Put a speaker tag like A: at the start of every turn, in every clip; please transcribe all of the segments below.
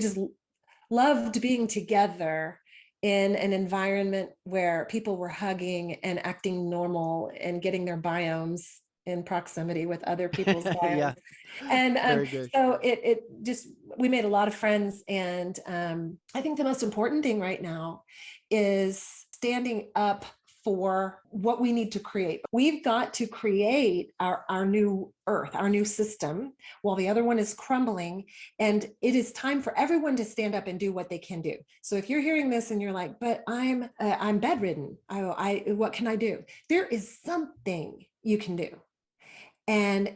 A: just loved being together in an environment where people were hugging and acting normal and getting their biomes in proximity with other people's biomes.
B: Yeah.
A: And
B: Very good.
A: so it just, we made a lot of friends. And I think the most important thing right now is standing up for what we need to create. We've got to create our new earth, our new system, while the other one is crumbling. And it is time for everyone to stand up and do what they can do. So if you're hearing this and you're like, but I'm bedridden, what can I do? There is something you can do. And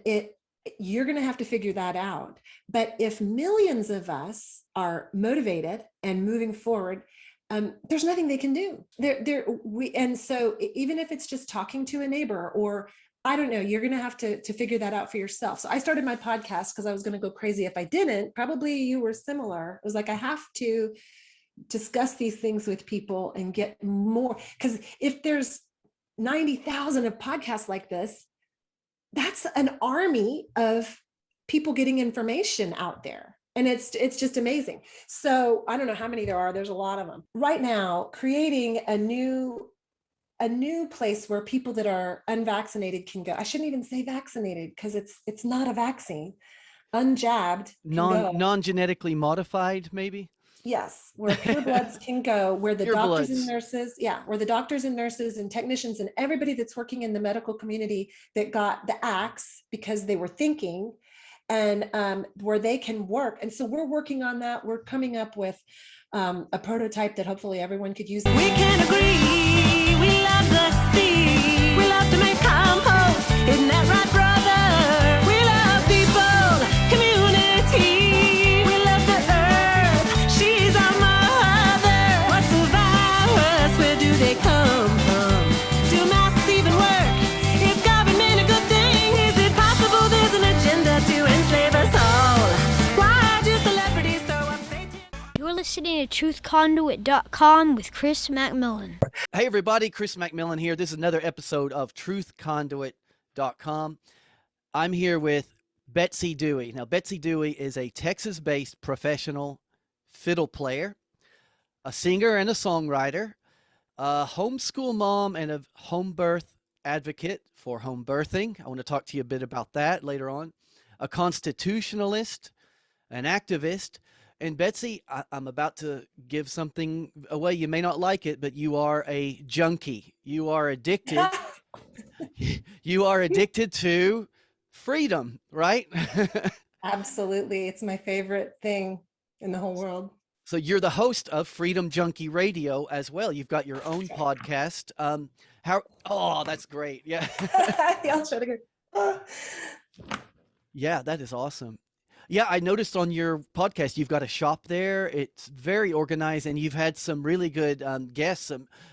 A: you're going to have to figure that out. But if millions of us are motivated and moving forward, there's nothing they can do. And so even if it's just talking to a neighbor, or I don't know, you're going to have to figure that out for yourself. So I started my podcast because I was going to go crazy if I didn't. Probably you were similar. It was like, I have to discuss these things with people and get more, because if there's 90,000 of podcasts like this, that's an army of people getting information out there. And it's just amazing. So I don't know how many there are. There's a lot of them right now, creating a new place where people that are unvaccinated can go. I shouldn't even say vaccinated, because it's not a vaccine. Unjabbed,
B: non-genetically modified, maybe.
A: Yes, where purebloods can go, where the doctors and nurses, where the doctors and nurses and technicians and everybody that's working in the medical community that got the axe because they were thinking, and where they can work. And so we're working on that. We're coming up with a prototype that hopefully everyone could use.
C: We can agree, we love the sea, we love to make compost, isn't that right, brother? We love people, community, we love the earth, she's our mother. What's the virus, where do they come from? Do masks even work? Is government a good thing? Is it possible there's an agenda to enslave us all? Why do celebrities throw up Satan?
D: You're listening to truthconduit.com with Chris McMillan.
B: Hey everybody, Chris McMillan here. This is another episode of truthconduit.com. I'm here with Betsy Dewey. Now, Betsy Dewey is a Texas-based professional fiddle player, a singer and a songwriter, a homeschool mom, and a home birth advocate for home birthing. I want to talk to you a bit about that later on. A constitutionalist, an activist. And Betsy, I'm about to give something away. You may not like it, but you are a junkie. You are addicted. You are addicted to freedom, right?
A: Absolutely. It's my favorite thing in the whole world.
B: So you're the host of Freedom Junkie Radio as well. You've got your own podcast. Oh, that's great. Yeah.
A: I'll try to go.
B: Yeah, that is awesome. Yeah, I noticed on your podcast, you've got a shop there. It's very organized, and you've had some really good guests,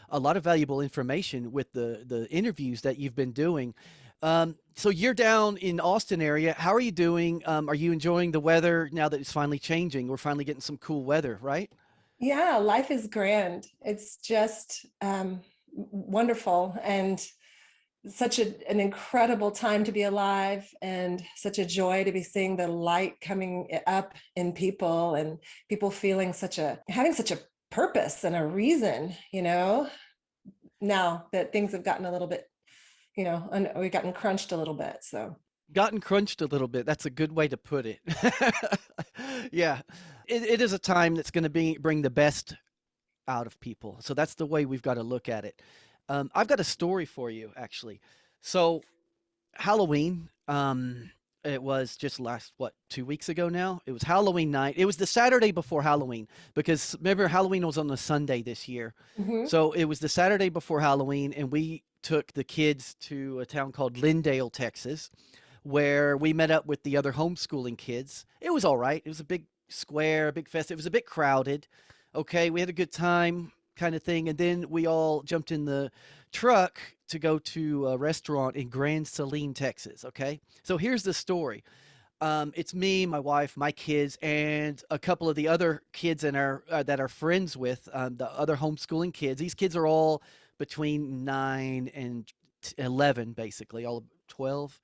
B: a lot of valuable information with the interviews that you've been doing. So you're down in Austin area. How are you doing? Are you enjoying the weather now that it's finally changing? We're finally getting some cool weather, right?
A: Yeah, life is grand. It's just wonderful, and such an incredible time to be alive, and such a joy to be seeing the light coming up in people, and people feeling having such a purpose and a reason, now that things have gotten a little bit, we've gotten crunched a little bit. So
B: gotten crunched a little bit. That's a good way to put it. Yeah, it is a time that's going to bring the best out of people. So that's the way we've got to look at it. I've got a story for you, actually. So Halloween, it was just 2 weeks ago now? It was Halloween night. It was the Saturday before Halloween, because remember, Halloween was on a Sunday this year. Mm-hmm. So it was the Saturday before Halloween, and we took the kids to a town called Lindale, Texas, where we met up with the other homeschooling kids. It was all right. It was a big square, a big fest. It was a bit crowded. Okay, we had a good time, kind of thing. And then we all jumped in the truck to go to a restaurant in Grand Saline, Texas. Okay, so here's the story. It's me, my wife, my kids, and a couple of the other kids in our that are friends with the other homeschooling kids. These kids are all between 9 and 11, basically, all 12.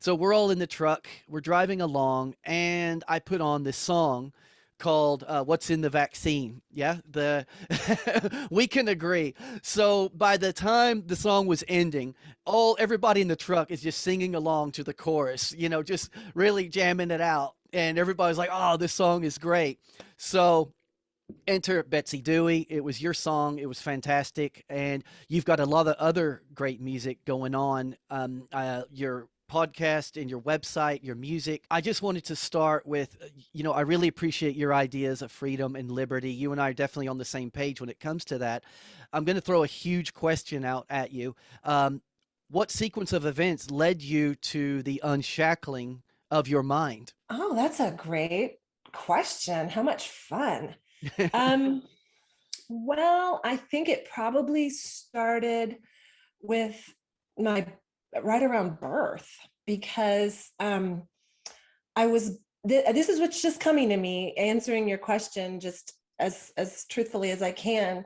B: So we're all in the truck. We're driving along, and I put on this song called What's in the Vaccine. Yeah, we can agree. So by the time the song was ending, everybody in the truck is just singing along to the chorus, just really jamming it out. And everybody's like, oh, this song is great. So enter Betsy Dewey. It was your song. It was fantastic. And you've got a lot of other great music going on. Your podcast and your website, your music. I just wanted to start with, I really appreciate your ideas of freedom and liberty. You and I are definitely on the same page when it comes to that. I'm going to throw a huge question out at you. What sequence of events led you to the unshackling of your mind?
A: Oh, that's a great question. How much fun. Well, I think it probably started with right around birth, because this is what's just coming to me, answering your question just as truthfully as I can.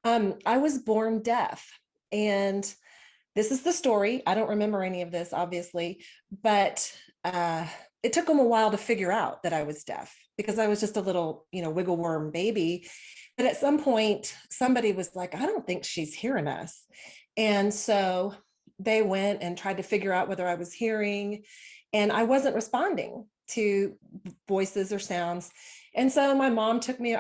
A: I was born deaf, and this is the story. I don't remember any of this, obviously, but it took them a while to figure out that I was deaf, because I was just a little, wiggle worm baby. But at some point, somebody was like, I don't think she's hearing us. And so they went and tried to figure out whether I was hearing, and I wasn't responding to voices or sounds. And so my mom took me,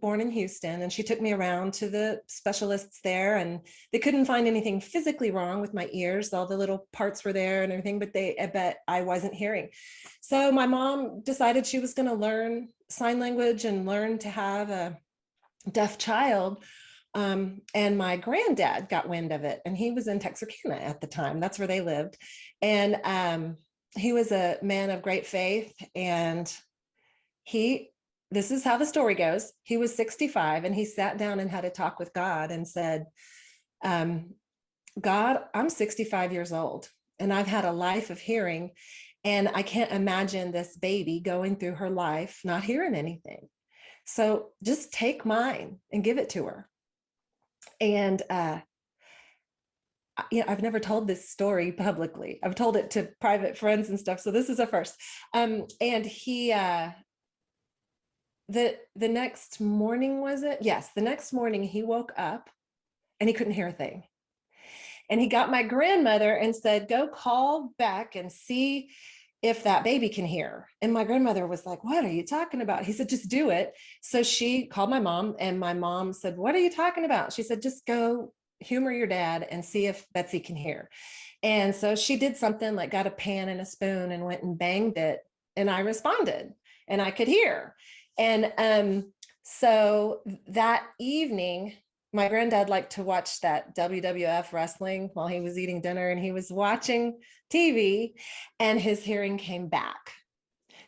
A: born in Houston, and she took me around to the specialists there, and they couldn't find anything physically wrong with my ears. All the little parts were there and everything, but I wasn't hearing. So my mom decided she was going to learn sign language and learn to have a deaf child. And my granddad got wind of it, and he was in Texarkana at the time. That's where they lived. And he was a man of great faith. And this is how the story goes. He was 65, and he sat down and had a talk with God and said, God, I'm 65 years old, and I've had a life of hearing, and I can't imagine this baby going through her life not hearing anything. So just take mine and give it to her. And I've never told this story publicly. I've told it to private friends and stuff. So this is a first. And he, the next morning, was it? Yes. The next morning he woke up and he couldn't hear a thing. And he got my grandmother and said, go call back and see if that baby can hear. And my grandmother was like, what are you talking about? He said, just do it. So she called my mom, and my mom said, what are you talking about? She said, just go humor your dad and see if Betsy can hear. And so she did something like got a pan and a spoon and went and banged it. And I responded, and I could hear. And so that evening, my granddad liked to watch that WWF wrestling while he was eating dinner, and he was watching TV, and his hearing came back.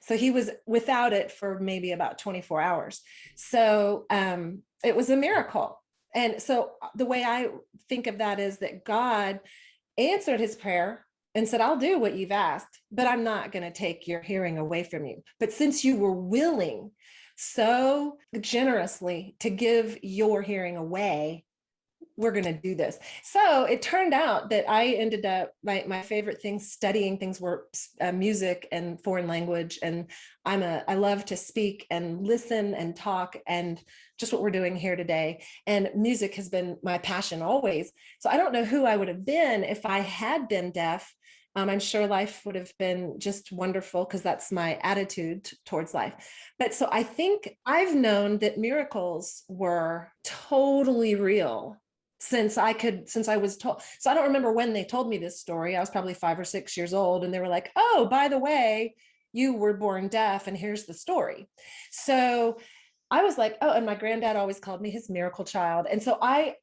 A: So he was without it for maybe about 24 hours. So it was a miracle. And so the way I think of that is that God answered his prayer and said, I'll do what you've asked, but I'm not going to take your hearing away from you. But since you were willing so generously to give your hearing away, we're going to do this. So it turned out that I ended up, my favorite things, studying things were music and foreign language. And I love to speak and listen and talk, and just what we're doing here today. And music has been my passion always. So I don't know who I would have been if I had been deaf. I'm sure life would have been just wonderful, because that's my attitude towards life. But so I think I've known that miracles were totally real since I was told. So I don't remember when they told me this story. I was probably 5 or 6 years old, and they were like, oh, by the way, you were born deaf, and here's the story. So I was like, oh, and my granddad always called me his miracle child. And so I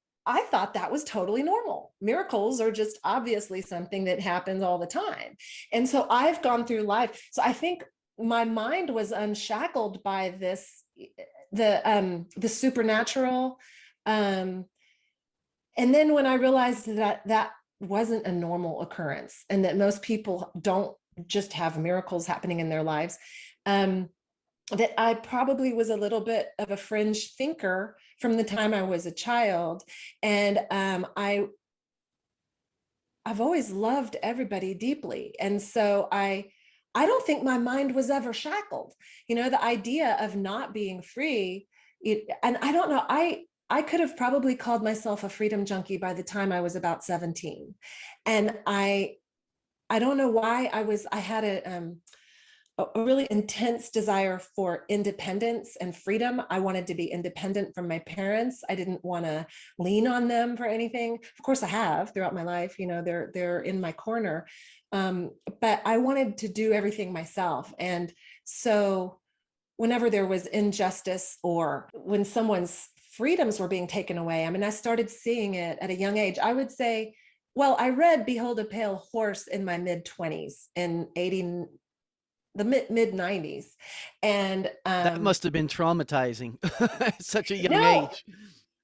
A: thought that was totally normal. Miracles are just obviously something that happens all the time. And so I've gone through life. So I think my mind was unshackled by this, the supernatural. And then when I realized that wasn't a normal occurrence, and that most people don't just have miracles happening in their lives, that I probably was a little bit of a fringe thinker from the time I was a child. And I've always loved everybody deeply. And so I I don't think my mind was ever shackled. The idea of not being free, and I don't know, I could have probably called myself a freedom junkie by the time I was about 17. And I don't know why I had a really intense desire for independence and freedom. I wanted to be independent from my parents. I didn't want to lean on them for anything. Of course I have throughout my life, they're in my corner. But I wanted to do everything myself. And so whenever there was injustice or when someone's freedoms were being taken away, I started seeing it at a young age. I would say, well, I read Behold a Pale Horse in my mid-20s in the mid 90s. And
B: that must have been traumatizing at such a young age.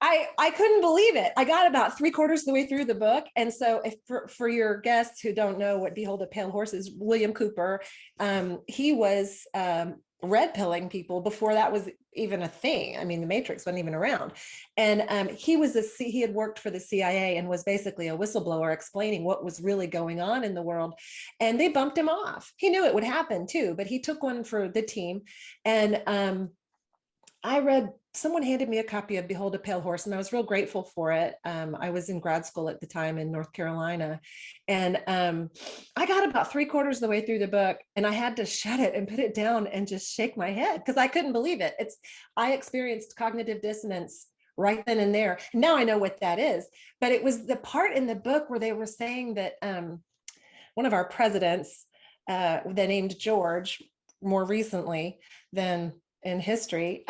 A: I couldn't believe it. I got about 3/4 of the way through the book. And so if for your guests who don't know what Behold a Pale Horse is, William Cooper, he was red pilling people before that was even a thing. The Matrix wasn't even around. And he had worked for the CIA and was basically a whistleblower explaining what was really going on in the world. And they bumped him off. He knew it would happen too, but he took one for the team. And someone handed me a copy of Behold a Pale Horse, and I was real grateful for it. I was in grad school at the time in North Carolina. And I got about 3/4 of the way through the book, and I had to shut it and put it down and just shake my head because I couldn't believe it. I experienced cognitive dissonance right then and there. Now I know what that is, but it was the part in the book where they were saying that one of our presidents, they named George more recently than in history,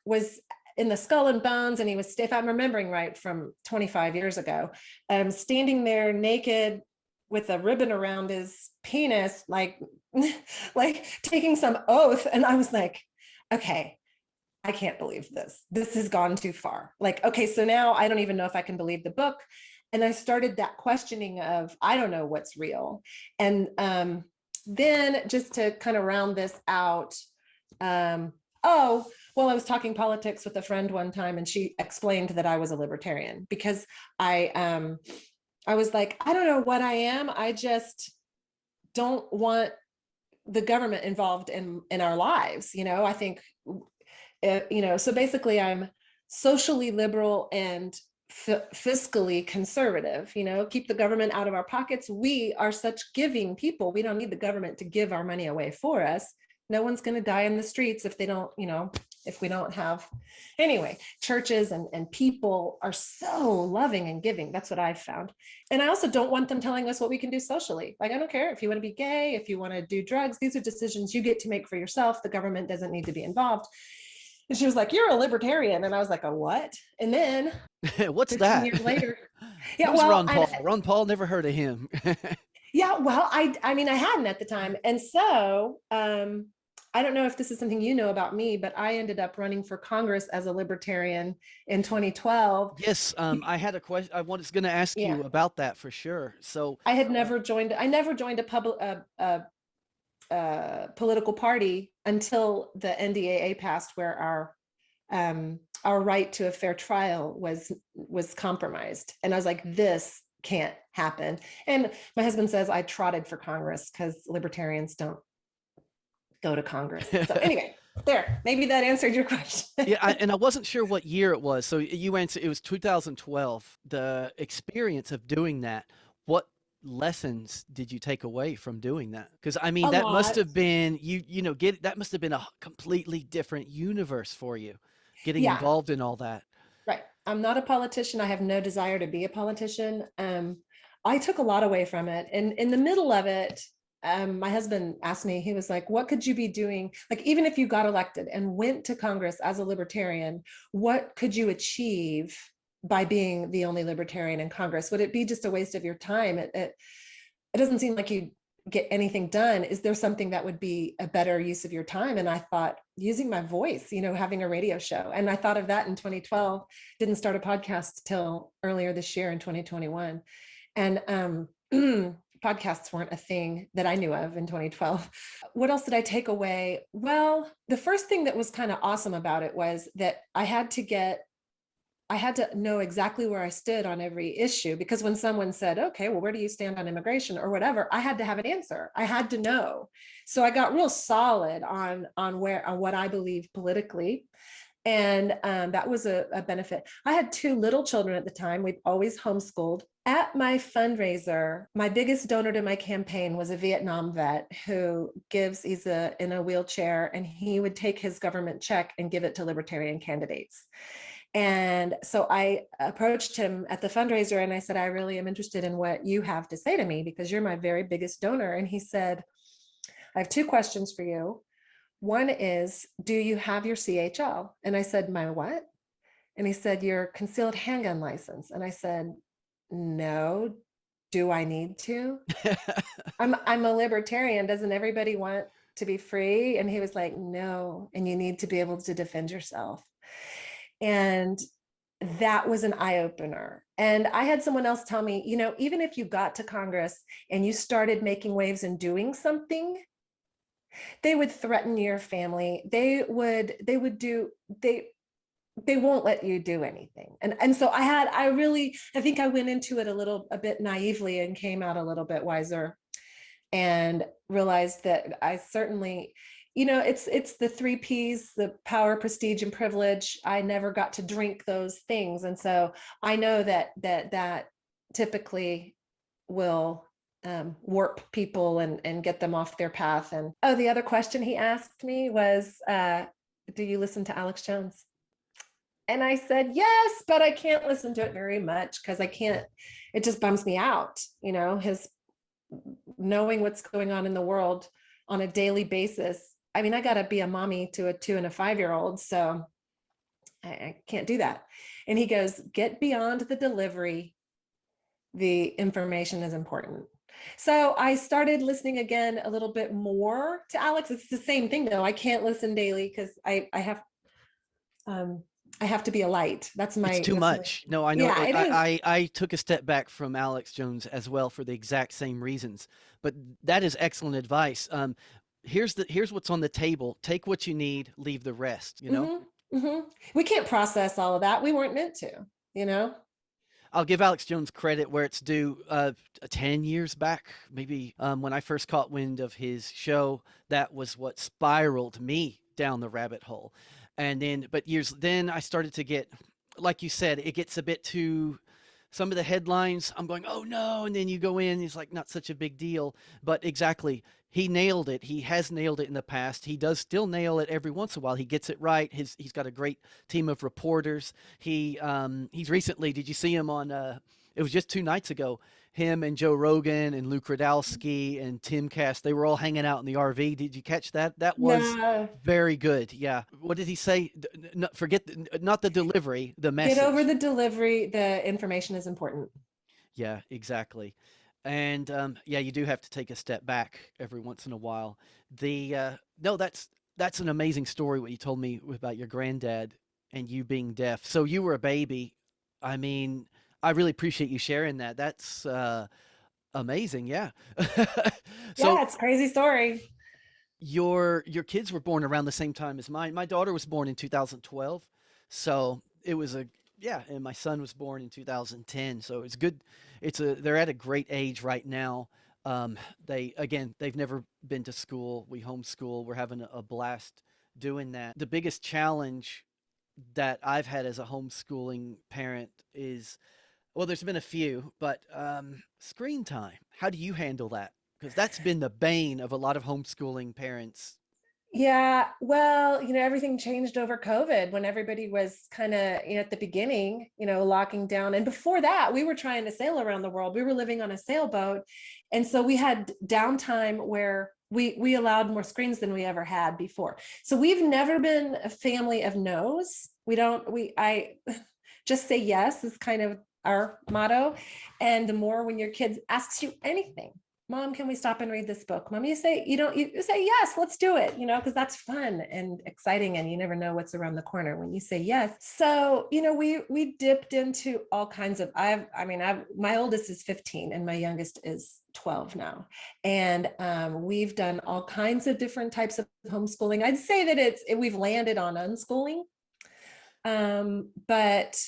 A: was in the Skull and Bones, and he was, if I'm remembering right, from 25 years ago, standing there naked with a ribbon around his penis, like taking some oath. And I was like, okay, I can't believe this. This has gone too far. Okay, so now I don't even know if I can believe the book. And I started that questioning of, I don't know what's real. And then just to kind of round this out, I was talking politics with a friend one time, and she explained that I was a libertarian because I was like, I don't know what I am. I just don't want the government involved in our lives. I think, so basically I'm socially liberal and fiscally conservative, keep the government out of our pockets. We are such giving people. We don't need the government to give our money away for us. No one's going to die in the streets if they don't, if we don't have, anyway, churches and people are so loving and giving. That's what I've found. And I also don't want them telling us what we can do socially. I don't care if you want to be gay, if you want to do drugs, these are decisions you get to make for yourself. The government doesn't need to be involved. And she was like, you're a libertarian. And I was like, a what? And then
B: what's that?
A: Years later.
B: Ron Paul. Ron Paul, never heard of him.
A: Yeah, well, I hadn't at the time. And so I don't know if this is something you know about me, but I ended up running for Congress as a libertarian in 2012.
B: Yes, I had a question. I was going to ask you about that for sure. So
A: I had never joined a political party until the NDAA passed, where our right to a fair trial was compromised. And I was like, this can't happen. And my husband says I trotted for Congress because libertarians don't go to Congress. So anyway, maybe that answered your question.
B: And I wasn't sure what year it was. So you answered, it was 2012. The experience of doing that, what lessons did you take away from doing that? Because that must have been, that must have been a completely different universe for you, getting involved in all that.
A: Right. I'm not a politician. I have no desire to be a politician. I took a lot away from it. And in the middle of it, my husband asked me, he was like, what could you be doing? Even if you got elected and went to Congress as a libertarian, what could you achieve by being the only libertarian in Congress? Would it be just a waste of your time? It doesn't seem like you get anything done. Is there something that would be a better use of your time? And I thought, using my voice, having a radio show. And I thought of that in 2012, didn't start a podcast till earlier this year in 2021. And podcasts weren't a thing that I knew of in 2012. What else did I take away? Well, the first thing that was kind of awesome about it was that I had I had to know exactly where I stood on every issue, because when someone said, okay, well, where do you stand on immigration or whatever, I had to have an answer. I had to know. So I got real solid on what I believe politically. And that was a benefit. I had 2 little children at the time. We've always homeschooled. At my fundraiser, my biggest donor to my campaign was a Vietnam vet he's in a wheelchair, and he would take his government check and give it to libertarian candidates. And so I approached him at the fundraiser and I said, I really am interested in what you have to say to me, because you're my very biggest donor. And he said, I have 2 questions for you. One is, do you have your CHL? And I said, my what? And he said, your concealed handgun license. And I said, no. Do I need to? I'm a libertarian. Doesn't everybody want to be free? And he was like, no. And you need to be able to defend yourself. And that was an eye opener. And I had someone else tell me, even if you got to Congress and you started making waves and doing something, they would threaten your family. They won't let you do anything. And so I think I went into it a bit naively and came out a little bit wiser, and realized that I certainly, it's the 3 Ps, the power, prestige, and privilege. I never got to drink those things. And so I know that typically will warp people and get them off their path. And the other question he asked me was, do you listen to Alex Jones? And I said, yes, but I can't listen to it very much because it just bums me out. His knowing what's going on in the world on a daily basis. I mean, I got to be a mommy to a 2 and a 5-year-old. So I can't do that. And he goes, get beyond the delivery. The information is important. So I started listening again a little bit more to Alex. It's the same thing though. I can't listen daily because I have to be a light. It's
B: too much. No, I know.
A: Yeah,
B: I took a step back from Alex Jones as well for the exact same reasons, but that is excellent advice. Here's what's on the table. Take what you need, leave the rest,
A: Mm-hmm, mm-hmm. We can't process all of that. We weren't meant to,
B: I'll give Alex Jones credit where it's due. 10 years back, maybe, when I first caught wind of his show, that was what spiraled me down the rabbit hole. And then I started to get, like you said, it gets a bit too, some of the headlines, I'm going, oh no. And then you go in, it's like not such a big deal, but exactly. He nailed it. He has nailed it in the past. He does still nail it every once in a while. He gets it right. He's got a great team of reporters. He's recently, did you see him on, it was just 2 nights ago, him and Joe Rogan and Luke Radowski and Tim Cass, they were all hanging out in the RV. Did you catch that? That was very good. Yeah. What did he say? Not the delivery, the message.
A: Get over the delivery. The information is important.
B: Yeah, exactly. And you do have to take a step back every once in a while. No, that's an amazing story, what you told me about your granddad and you being deaf. So you were a baby. I mean, I really appreciate you sharing that. That's amazing. Yeah. So,
A: it's a crazy story.
B: Your kids were born around the same time as mine. My daughter was born in 2012. So it was and my son was born in 2010. So it's good. They're at a great age right now. They've never been to school. We homeschool. We're having a blast doing that. The biggest challenge that I've had as a homeschooling parent is, well, there's been a few, but screen time. How do you handle that? Because that's been the bane of a lot of homeschooling parents.
A: Yeah, well, everything changed over COVID when everybody was kind of, at the beginning, locking down. And before that, we were trying to sail around the world. We were living on a sailboat. And so we had downtime where we allowed more screens than we ever had before. So we've never been a family of no's. I just say yes is kind of our motto. And the more when your kid asks you anything, Mom, can we stop and read this book? Mom, you say yes, let's do it, because that's fun and exciting. And you never know what's around the corner when you say yes. So, we dipped into all kinds of, my oldest is 15 and my youngest is 12 now. And we've done all kinds of different types of homeschooling. I'd say that we've landed on unschooling. But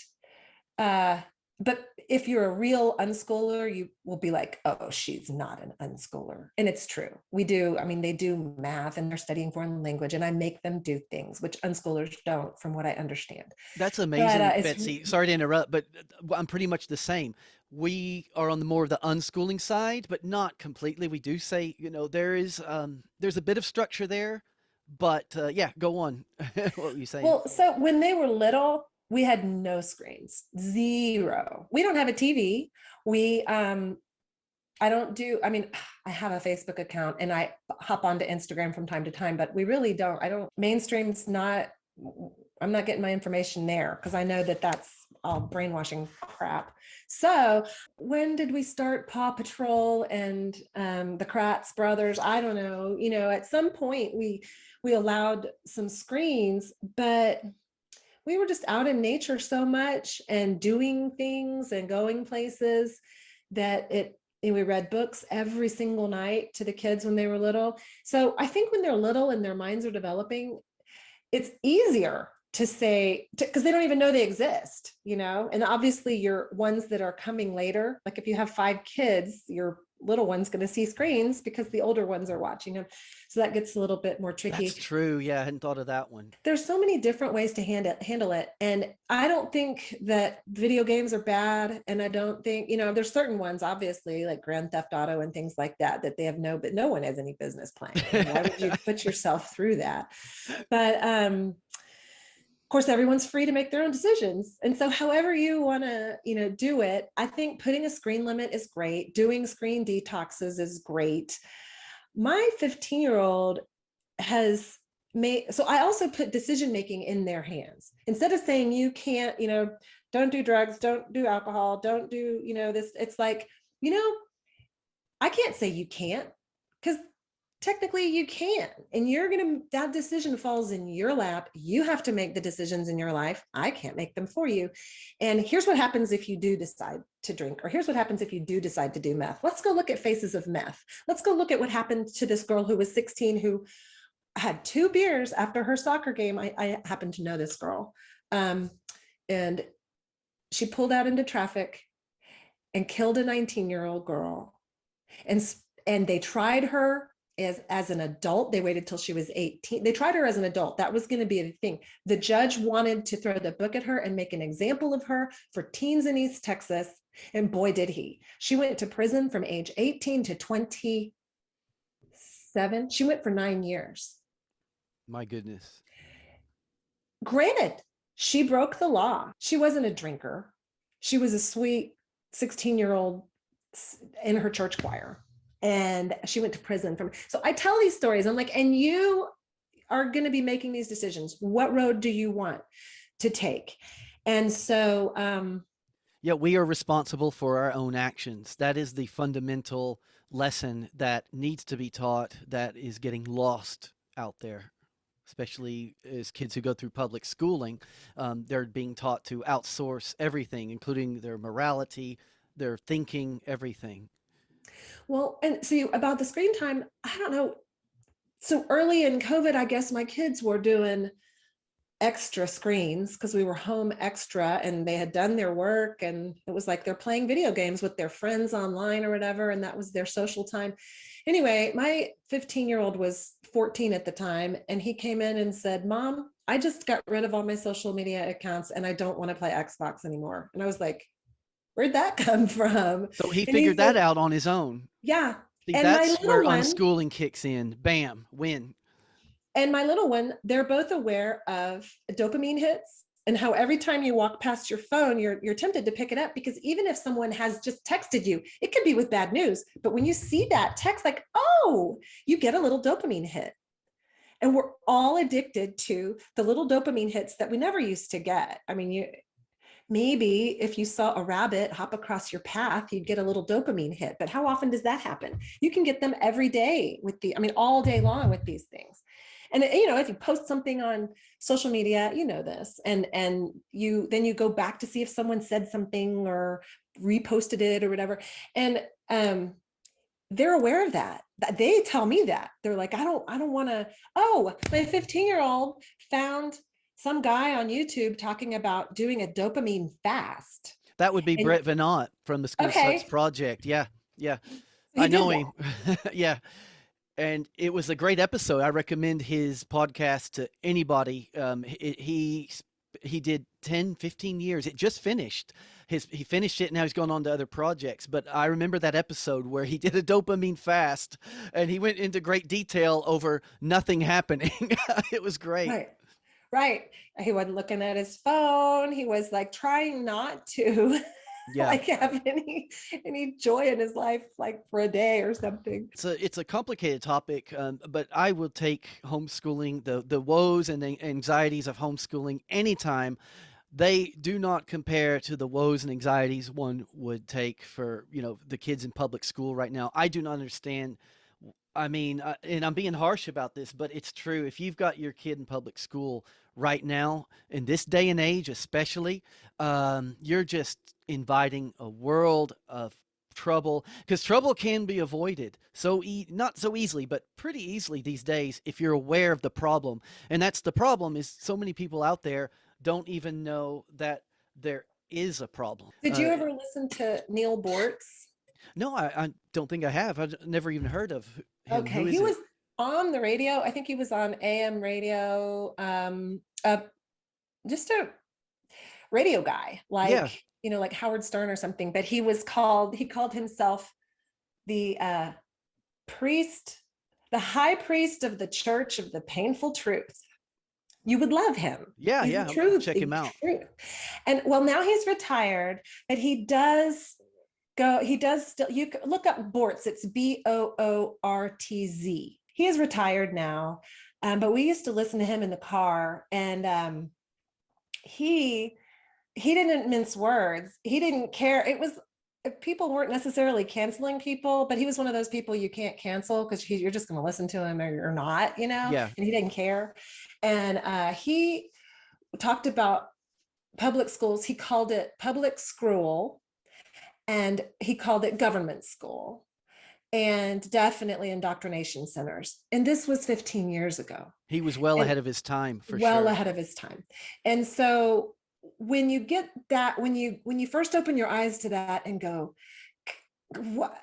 A: But if you're a real unschooler, you will be like, oh, she's not an unschooler. And it's true. We do. I mean, they do math and they're studying foreign language, and I make them do things which unschoolers don't, from what I understand.
B: That's amazing,
A: But,
B: Betsy. Sorry to interrupt, but I'm pretty much the same. We are on the more of the unschooling side, but not completely. We do say, there's a bit of structure there, but yeah, go on. What were you saying?
A: Well, so when they were little, we had no screens, zero. We don't have a TV. I don't do, I mean, I have a Facebook account and I hop onto Instagram from time to time, but we really don't, mainstream's not, I'm not getting my information there because I know that that's all brainwashing crap. So when did we start Paw Patrol and the Kratz brothers? I don't know, at some point we allowed some screens, but we were just out in nature so much and doing things and going places that we read books every single night to the kids when they were little. So I think when they're little and their minds are developing, it's easier to say, because they don't even know they exist, and obviously your ones that are coming later, like if you have 5 kids, your little one's going to see screens because the older ones are watching them. So that gets a little bit more tricky.
B: That's true. Yeah, I hadn't thought of that one.
A: There's so many different ways to handle it. And I don't think that video games are bad. And I don't think, there's certain ones, obviously, like Grand Theft Auto and things like that they have but no one has any business playing. Why would you put yourself through that? But, of course, everyone's free to make their own decisions. And so however you want to, do it, I think putting a screen limit is great. Doing screen detoxes is great. My 15-year-old has made, so I also put decision-making in their hands. Instead of saying you can't, don't do drugs, don't do alcohol, don't do, this, it's like, I can't say you can't, because technically you can, and that decision falls in your lap. You have to make the decisions in your life. I can't make them for you. And here's what happens if you do decide to drink, or here's what happens if you do decide to do meth. Let's go look at Faces of Meth. Let's go look at what happened to this girl who was 16, who had 2 beers after her soccer game. I happen to know this girl. And she pulled out into traffic and killed a 19-year-old girl. And they tried her as an adult. They waited till she was 18. They tried her as an adult. That was going to be the thing. The judge wanted to throw the book at her and make an example of her for teens in East Texas. And boy, did he. She went to prison from age 18 to 27. She went for 9 years.
B: My goodness.
A: Granted, she broke the law. She wasn't a drinker. She was a sweet 16-year-old in her church choir. And she went to prison so I tell these stories. I'm like, and you are going to be making these decisions. What road do you want to take? And so,
B: yeah, we are responsible for our own actions. That is the fundamental lesson that needs to be taught, that is getting lost out there, especially as kids who go through public schooling. They're being taught to outsource everything, including their morality, their thinking, everything.
A: Well, and see about the screen time, I don't know. So early in COVID, I guess my kids were doing extra screens because we were home extra and they had done their work, and it was like they're playing video games with their friends online or whatever. And that was their social time. Anyway, my 15-year-old was 14 at the time. And he came in and said, Mom, I just got rid of all my social media accounts and I don't want to play Xbox anymore. And I was like, where'd that come from?
B: So he figured that out on his own.
A: Yeah.
B: See,
A: and
B: that's where
A: one,
B: unschooling kicks in. Bam, win.
A: And my little one, they're both aware of dopamine hits and how every time you walk past your phone, you're tempted to pick it up, because even if someone has just texted you, it could be with bad news. But when you see that text, like, oh, you get a little dopamine hit. And we're all addicted to the little dopamine hits that we never used to get. I mean, maybe if you saw a rabbit hop across your path, you'd get a little dopamine hit. But how often does that happen? You can get them every day all day long with these things. And, if you post something on social media, this, and then you go back to see if someone said something or reposted it or whatever. And they're aware of that. They tell me that. They're like, I don't want to, my 15-year-old found some guy on YouTube talking about doing a dopamine fast.
B: That would be
A: And
B: Brett Venant from the School Sucks
A: okay,
B: Project. Yeah.
A: he
B: I
A: did
B: know
A: that.
B: him. Yeah. And it was a great episode. I recommend his podcast to anybody. He did 10, 15 years. It just finished. He finished it. Now he's gone on to other projects. But I remember that episode where he did a dopamine fast and he went into great detail over nothing happening. It was great.
A: Right. He wasn't looking at his phone. He was like trying not to
B: Yeah.
A: like have any joy in his life, like for a day or something.
B: It's a complicated topic, but I will take homeschooling, the woes and the anxieties of homeschooling anytime. They do not compare to the woes and anxieties one would take for, the kids in public school right now. I do not understand. I mean, and I'm being harsh about this, but it's true. If you've got your kid in public school right now, in this day and age especially, you're just inviting a world of trouble, because trouble can be avoided not so easily, but pretty easily these days if you're aware of the problem. And that's the problem, is so many people out there don't even know that there is a problem.
A: Did you ever listen to Neil Bortz?
B: No, I don't think I have. I've never even heard of him.
A: Okay, he was on the radio. I think he was on AM radio, just a radio guy, like, like Howard Stern or something. But he called himself the priest, the high priest of the Church of the Painful Truth. You would love him.
B: Yeah,
A: He's
B: yeah.
A: the truth,
B: Check him out.
A: Truth. And well, now he's retired, but he does still, you can look up Bortz. It's Boortz. He is retired now. But we used to listen to him in the car, and he didn't mince words. He didn't care. It was, people weren't necessarily canceling people, but he was one of those people you can't cancel because you're just going to listen to him or you're not,
B: Yeah.
A: And he didn't care. And he talked about public schools. He called it public school, and he called it government school, and definitely indoctrination centers. And this was 15 years ago.
B: He was well ahead of his time, for
A: well
B: sure.
A: ahead of his time. And so when you get that, when you first open your eyes to that and go, what,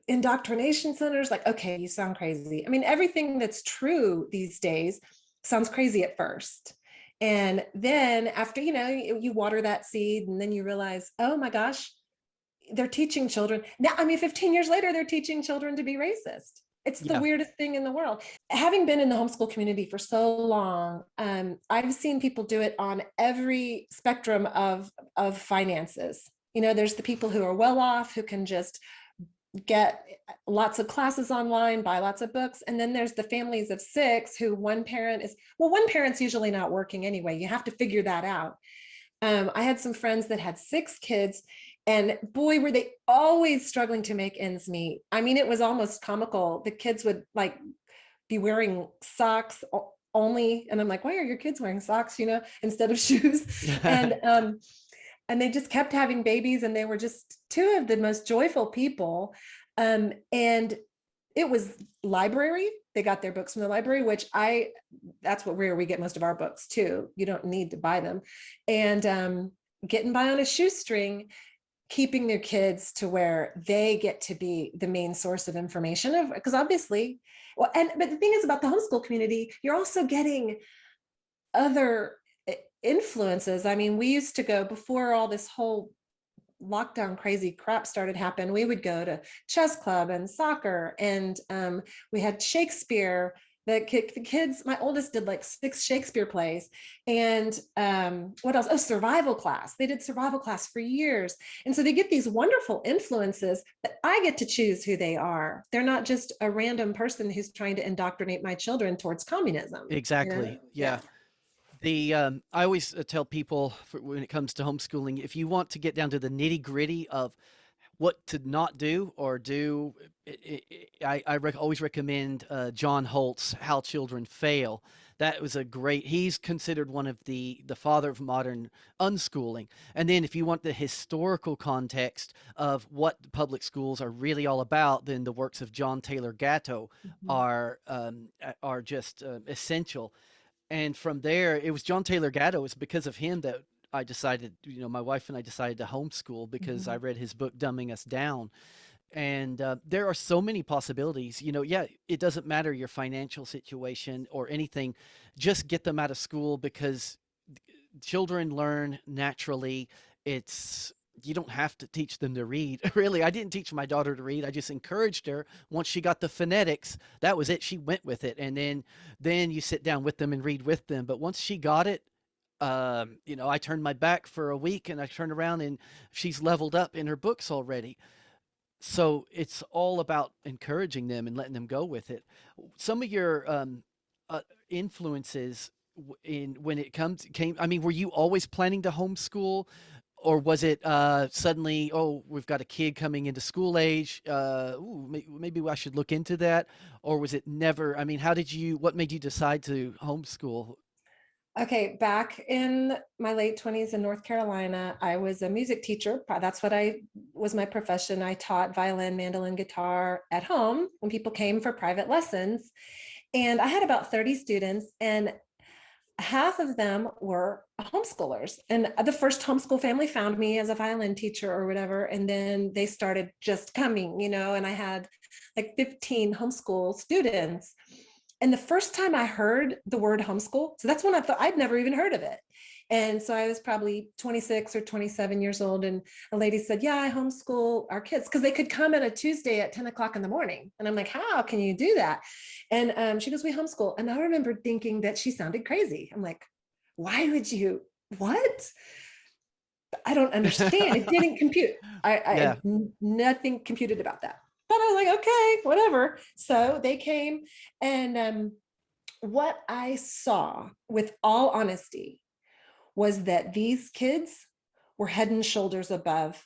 A: indoctrination centers, like, okay, you sound crazy. I mean, everything that's true these days sounds crazy at first. And then after, you water that seed, and then you realize, oh my gosh, they're teaching children. Now, I mean, 15 years later, they're teaching children to be racist. It's the weirdest thing in the world. Having been in the homeschool community for so long, I've seen people do it on every spectrum of finances. There's the people who are well off, who can just get lots of classes online, buy lots of books. And then there's the families of 6 who one parent's usually not working anyway. You have to figure that out. I had some friends that had 6 kids, and boy, were they always struggling to make ends meet. I mean, it was almost comical. The kids would like be wearing socks only. And I'm like, why are your kids wearing socks, instead of shoes? And they just kept having babies, and they were just 2 of the most joyful people. And it was library. They got their books from the library, that's where we get most of our books too. You don't need to buy them. And getting by on a shoestring, keeping their kids to where they get to be the main source of information, because obviously, but the thing is about the homeschool community, you're also getting other influences. I mean, we used to go, before all this whole lockdown crazy crap started happening, we would go to chess club and soccer, and we had Shakespeare. The kids, my oldest did like 6 Shakespeare plays, and what else? Oh, survival class. They did survival class for years. And so they get these wonderful influences that I get to choose who they are. They're not just a random person who's trying to indoctrinate my children towards communism.
B: Exactly. Yeah. I always tell people, when it comes to homeschooling, if you want to get down to the nitty gritty of what to not do or do, I always recommend John Holt's How Children Fail. That was he's considered one of the father of modern unschooling. And then if you want the historical context of what public schools are really all about, then the works of John Taylor Gatto are just essential. And from there, it was John Taylor Gatto. It was because of him that I decided, my wife and I decided to homeschool, because I read his book, Dumbing Us Down. And there are so many possibilities. Yeah, it doesn't matter your financial situation or anything. Just get them out of school, because children learn naturally. You don't have to teach them to read. Really, I didn't teach my daughter to read. I just encouraged her. Once she got the phonetics, that was it. She went with it. And then you sit down with them and read with them. But once she got it, I turned my back for a week, and I turned around and she's leveled up in her books already. So it's all about encouraging them and letting them go with it. Some of your influences when it came, I mean, were you always planning to homeschool, or was it suddenly, oh, we've got a kid coming into school age, maybe I should look into that? Or was it never? I mean, what made you decide to homeschool?
A: Okay, back in my late 20s in North Carolina, I was a music teacher. That's what was my profession. I taught violin, mandolin, guitar at home when people came for private lessons. And I had about 30 students, and half of them were homeschoolers. And the first homeschool family found me as a violin teacher or whatever. And then they started just coming, and I had like 15 homeschool students. And the first time I heard the word homeschool, so that's when I thought, I'd never even heard of it. And so I was probably 26 or 27 years old. And a lady said, yeah, I homeschool our kids, because they could come on a Tuesday at 10 o'clock in the morning. And I'm like, how can you do that? And she goes, we homeschool. And I remember thinking that she sounded crazy. I'm like, why would you, what? I don't understand. It didn't compute. Nothing computed about that. But I was like, okay, whatever. So they came, and what I saw, with all honesty, was that these kids were head and shoulders above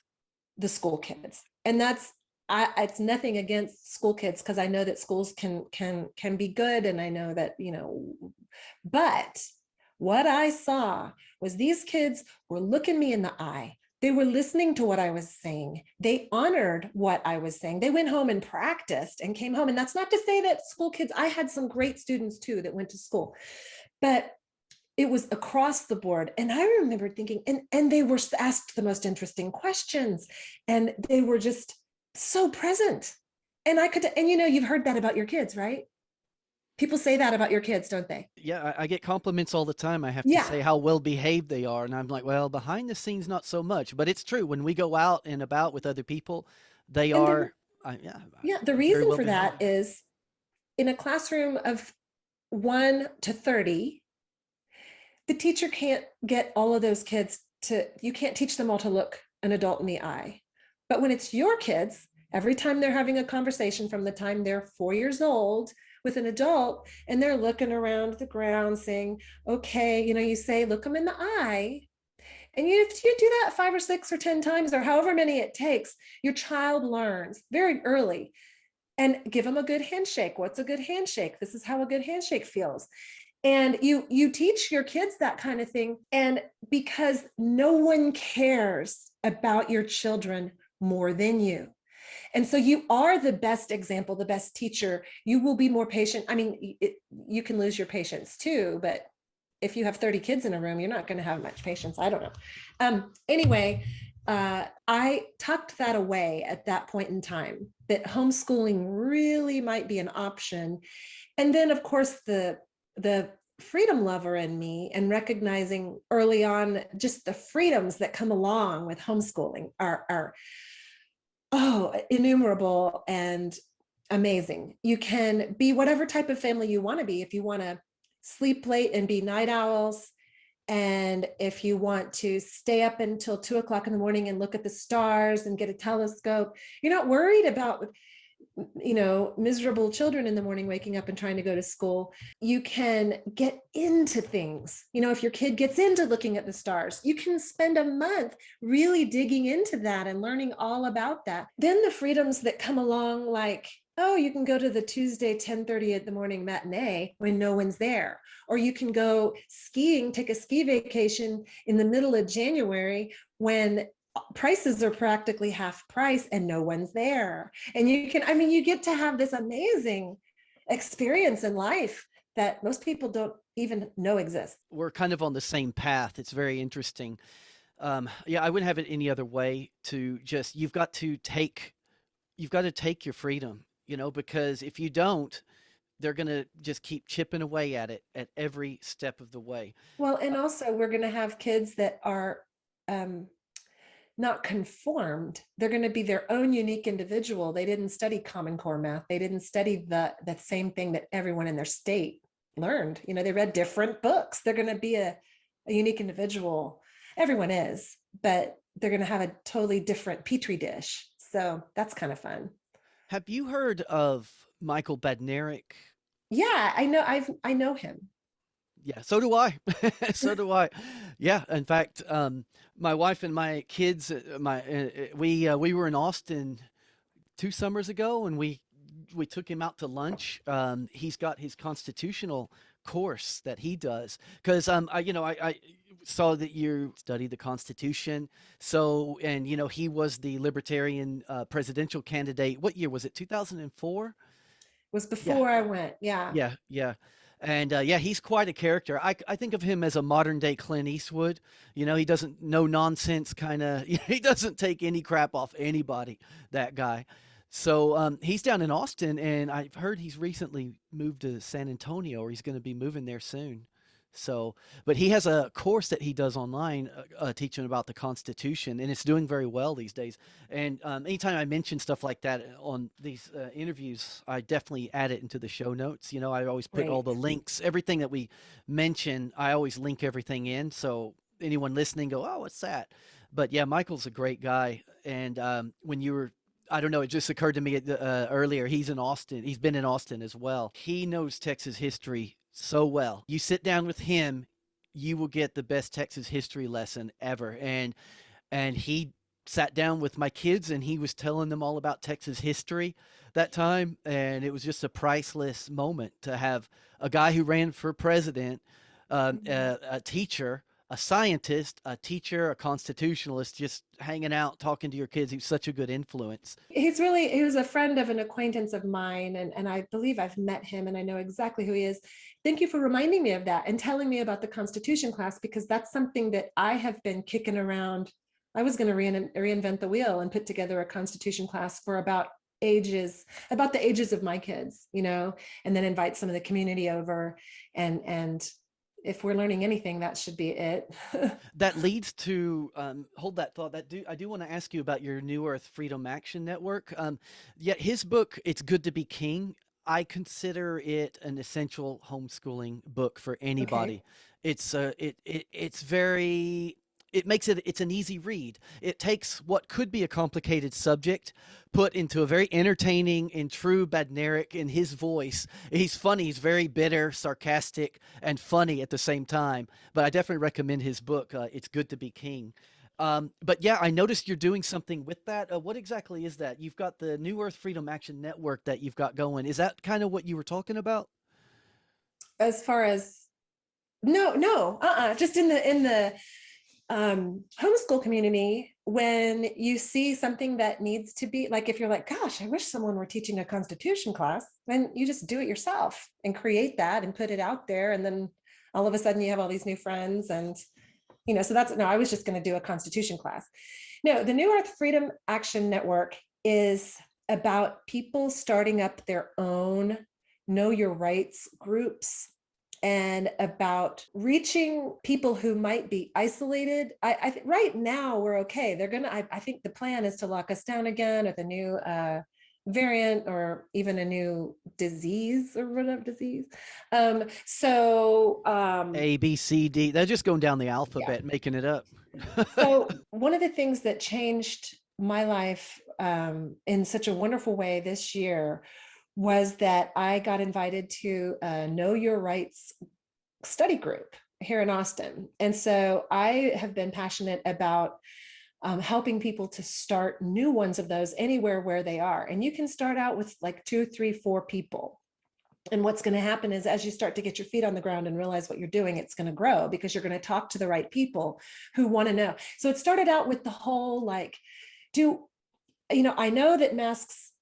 A: the school kids. And it's nothing against school kids, because I know that schools can be good, and I know that, but what I saw was these kids were looking me in the eye. They were listening to what I was saying. They honored what I was saying. They went home and practiced and came home. And that's not to say that school kids, I had some great students too that went to school, but it was across the board. And I remember thinking, and they were asked the most interesting questions, and they were just so present. And you've heard that about your kids, right? People say that about your kids, don't they?
B: Yeah, I get compliments all the time. I have to say how well behaved they are. And I'm like, well, behind the scenes, not so much. But it's true. When we go out and about with other people, they are.
A: The reason for that is, in a classroom of 1 to 30, the teacher can't get all of those kids you can't teach them all to look an adult in the eye. But when it's your kids, every time they're having a conversation from the time they're 4 years old with an adult, and they're looking around the ground saying, okay, you say, look them in the eye. And if you do that 5 or 6 or 10 times, or however many it takes, your child learns very early. And give them a good handshake. What's a good handshake? This is how a good handshake feels. And you teach your kids that kind of thing. And because no one cares about your children more than you. And so you are the best example, the best teacher. You will be more patient. I mean, you can lose your patience too, but if you have 30 kids in a room, you're not going to have much patience. I don't know. Anyway, I tucked that away at that point in time, that homeschooling really might be an option. And then, of course, the freedom lover in me, and recognizing early on just the freedoms that come along with homeschooling are innumerable and amazing. You can be whatever type of family you want to be. If you want to sleep late and be night owls, and if you want to stay up until 2 o'clock in the morning and look at the stars and get a telescope, you're not worried about, miserable children in the morning waking up and trying to go to school. You can get into things. If your kid gets into looking at the stars, you can spend a month really digging into that and learning all about that. Then the freedoms that come along, like, oh, you can go to the Tuesday 10:30 in the morning matinee when no one's there. Or you can go skiing, take a ski vacation in the middle of January when prices are practically half price and no one's there. And you get to have this amazing experience in life that most people don't even know exist.
B: We're kind of on the same path. It's very interesting. Yeah, I wouldn't have it any other way. To just, you've got to take your freedom, because if you don't, they're going to just keep chipping away at it at every step of the way.
A: Well, and also we're going to have kids that are not conformed. They're going to be their own unique individual. They didn't study Common Core math. They didn't study the same thing that everyone in their state learned. They read different books. They're going to be a unique individual. Everyone is, but they're going to have a totally different petri dish. So that's kind of fun.
B: Have you heard of Michael Badnarik?
A: Yeah, I know him.
B: Yeah, so do I. So do I. Yeah, in fact, my wife and my kids, we were in Austin 2 summers ago, and we took him out to lunch. He's got his constitutional course that he does, because I saw that you studied the Constitution. So, and he was the Libertarian presidential candidate. What year was it? 2004?
A: Was before I went. Yeah.
B: Yeah. And he's quite a character. I think of him as a modern day Clint Eastwood. He doesn't no nonsense kind of. He doesn't take any crap off anybody. That guy. So he's down in Austin, and I've heard he's recently moved to San Antonio, or he's going to be moving there soon. So, but he has a course that he does online teaching about the Constitution, and it's doing very well these days. And anytime I mention stuff like that on these interviews, I definitely add it into the show notes. I always put all the links, everything that we mention, I always link everything in. So anyone listening go, oh, what's that? But yeah, Michael's a great guy. And when you were, I don't know, it just occurred to me earlier, he's in Austin. He's been in Austin as well. He knows Texas history so well. You sit down with him, you will get the best Texas history lesson ever. And he sat down with my kids, and he was telling them all about Texas history that time. And it was just a priceless moment to have a guy who ran for president, a teacher, a scientist, a teacher, a constitutionalist, just hanging out, talking to your kids. He was such a good influence.
A: He was a friend of an acquaintance of mine. And I believe I've met him, and I know exactly who he is. Thank you for reminding me of that and telling me about the Constitution class, because that's something that I have been kicking around. I was going to reinvent the wheel and put together a Constitution class for about the ages of my kids, and then invite some of the community over, and if we're learning anything, that should be it.
B: That leads to, hold that thought. I do want to ask you about your New Earth Freedom Action Network. His book, It's Good to Be King, I consider it an essential homeschooling book for anybody. Okay. It's an easy read. It takes what could be a complicated subject, put into a very entertaining and true Badnarik in his voice. He's funny. He's very bitter, sarcastic, and funny at the same time. But I definitely recommend his book, It's Good to Be King. But yeah, I noticed you're doing something with that. What exactly is that? You've got the New Earth Freedom Action Network that you've got going. Is that kind of what you were talking about?
A: As far as, no, just in the homeschool community, when you see something that needs to be, like, if you're like, gosh, I wish someone were teaching a Constitution class, then you just do it yourself and create that and put it out there. And then all of a sudden you have all these new friends, and, so I was just going to do a Constitution class. No, the New Earth Freedom Action Network is about people starting up their own know your rights groups, and about reaching people who might be isolated. I think right now we're okay. I think the plan is to lock us down again with a new variant, or even a new disease, or whatever disease. A,
B: B, C, D. They're just going down the alphabet, making it up.
A: So one of the things that changed my life in such a wonderful way this year was that I got invited to a Know Your Rights study group here in Austin. And so I have been passionate about helping people to start new ones of those anywhere where they are. And you can start out with like 2, 3, 4 people. And what's going to happen is, as you start to get your feet on the ground and realize what you're doing, it's going to grow, because you're going to talk to the right people who want to know. So it started out with the whole, like, I know that masks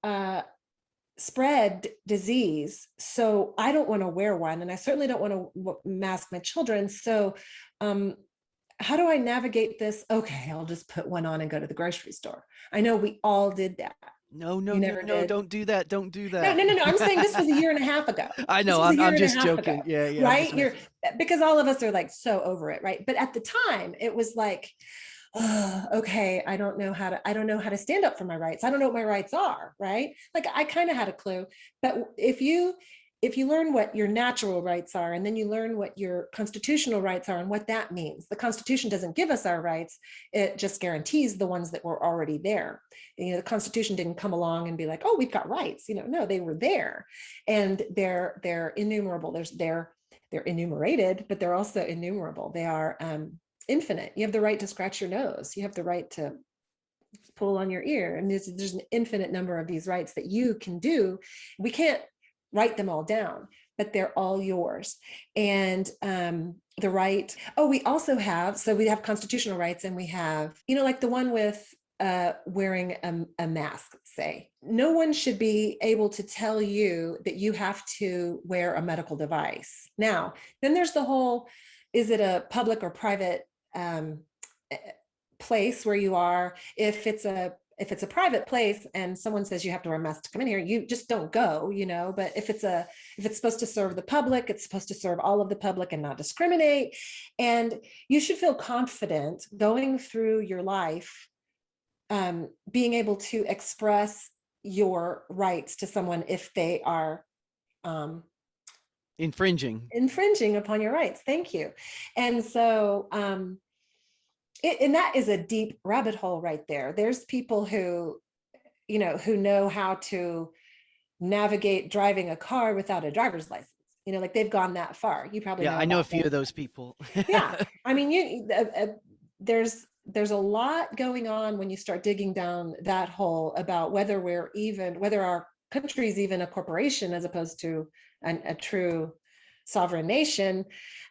A: spread disease. So I don't want to wear one, and I certainly don't want to mask my children. So how do I navigate this? Okay, I'll just put one on and go to the grocery store. I know we all did that.
B: No,
A: You never did?
B: don't do that. Don't do
A: No,
B: that.
A: no, no, no. I'm saying this was a year and a half ago.
B: I
A: This
B: know.
A: was a year
B: I'm
A: and a
B: just
A: half
B: joking.
A: ago,
B: Yeah, yeah.
A: right? Because all of us are like so over it, right? But at the time, it was like, okay, I don't know how to stand up for my rights. I don't know what my rights are, right? Like I kind of had a clue, but if you learn what your natural rights are, and then you learn what your constitutional rights are and what that means. The Constitution doesn't give us our rights. It just guarantees the ones that were already there. You know, the Constitution didn't come along and be like, oh, we've got rights. You know, no, they were there, and they're innumerable. They're enumerated, but they're also innumerable. They are infinite. You have the right to scratch your nose. You have the right to pull on your ear. And there's an infinite number of these rights that you can do. We can't write them all down, but they're all yours. And the right, we also have, so we have constitutional rights, and we have, you know, like the one with wearing a mask, say. No one should be able to tell you that you have to wear a medical device. Now, then there's the whole, is it a public or private place where you are? If it's a private place and someone says you have to wear a mask to come in here, you just don't go, you know. But if it's supposed to serve the public, it's supposed to serve all of the public and not discriminate. And you should feel confident going through your life, being able to express your rights to someone if they are infringing upon your rights. Thank you. And so and that is a deep rabbit hole right there. There's people who know how to navigate driving a car without a driver's license. You know, like they've gone that far. You probably
B: I know a few of those people.
A: Yeah, I mean, there's a lot going on when you start digging down that hole about whether our country is even a corporation as opposed to a true sovereign nation.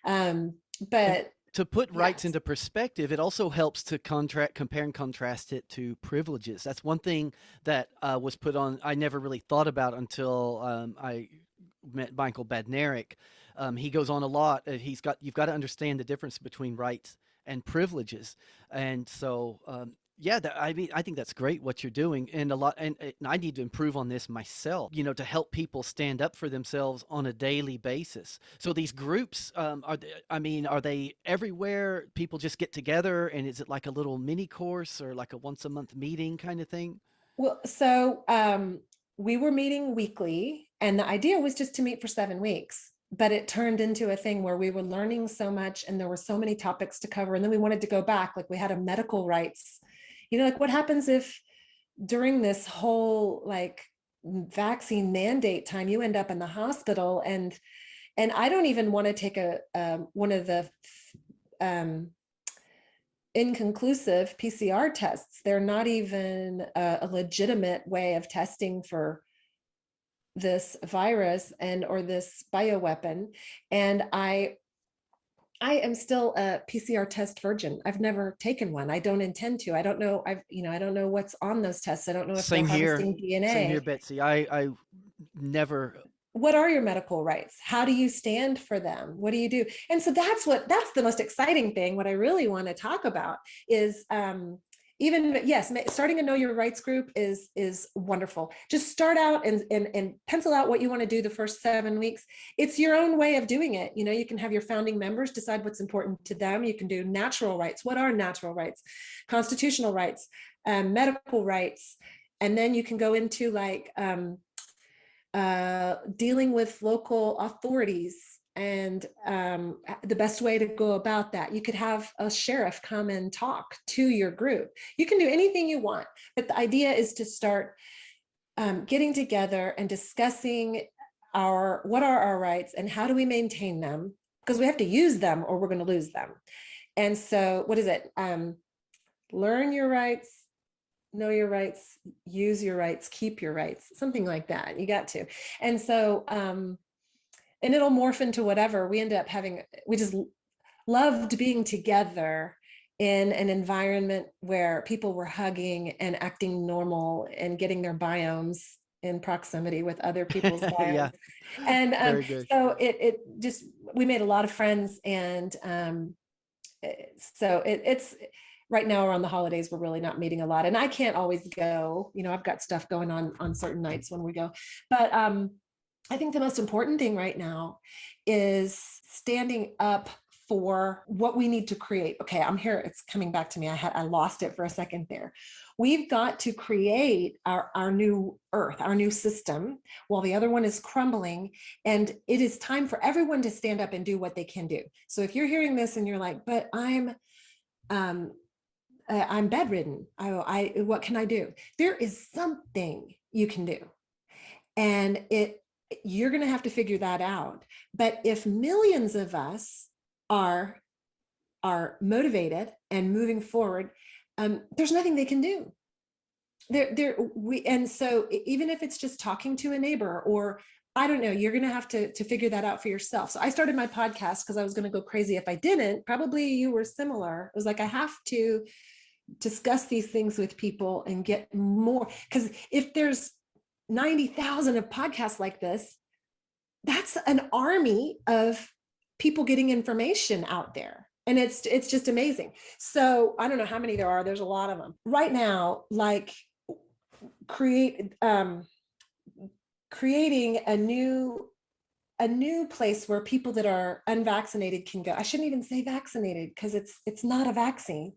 A: But
B: to put rights into perspective, it also helps to compare and contrast it to privileges. That's one thing that was put on, I never really thought about until I met Michael Badnarik. He goes on a lot. You've got to understand the difference between rights and privileges. And so, I think that's great what you're doing, and I need to improve on this myself, to help people stand up for themselves on a daily basis. So these groups, are they everywhere? People just get together, and is it like a little mini course or like a once a month meeting kind of thing?
A: Well, so we were meeting weekly, and the idea was just to meet for 7 weeks. But it turned into a thing where we were learning so much, and there were so many topics to cover. And then we wanted to go back, like we had a medical rights. Like what happens if during this whole like vaccine mandate time, you end up in the hospital, and I don't even want to take one of the inconclusive PCR tests. They're not even a legitimate way of testing for this virus or this bioweapon. And I am still a PCR test virgin. I've never taken one. I don't intend to. I don't know. I don't know what's on those tests. I don't know if they're harvesting DNA.
B: Same here, Betsy. I never.
A: What are your medical rights? How do you stand for them? What do you do? And so that's the most exciting thing. What I really want to talk about is starting a Know Your Rights group is wonderful. Just start out and pencil out what you want to do the first 7 weeks. It's your own way of doing it. You can have your founding members decide what's important to them. You can do natural rights. What are natural rights? Constitutional rights, medical rights. And then you can go into like dealing with local authorities and the best way to go about that. You could have a sheriff come and talk to your group. You can do anything you want, but the idea is to start getting together and discussing what are our rights and how do we maintain them, because we have to use them or we're going to lose them. And so what is it? Learn your rights, know your rights, use your rights, keep your rights, something like that. You got to. And so, and it'll morph into whatever. We just loved being together in an environment where people were hugging and acting normal and getting their biomes in proximity with other people's
B: Yeah,
A: bios. And
B: very good.
A: so it just, we made a lot of friends. And so it's right now around the holidays, we're really not meeting a lot. And I can't always go, I've got stuff going on certain nights when we go. But I think the most important thing right now is standing up for what we need to create. Okay, I'm here. It's coming back to me. I lost it for a second there. We've got to create our new earth, our new system, while the other one is crumbling. And it is time for everyone to stand up and do what they can do. So if you're hearing this and you're like, but I'm bedridden. What can I do? There is something you can do. And you're going to have to figure that out. But if millions of us are motivated and moving forward, there's nothing they can do. And so even if it's just talking to a neighbor, or I don't know, you're going to have to figure that out for yourself. So I started my podcast because I was going to go crazy if I didn't. Probably you were similar. It was like, I have to discuss these things with people and get more, because if there's 90,000 of podcasts like this, that's an army of people getting information out there. And it's just amazing. So I don't know how many there are. There's a lot of them right now, like creating a new place where people that are unvaccinated can go. I shouldn't even say vaccinated, because it's not a vaccine.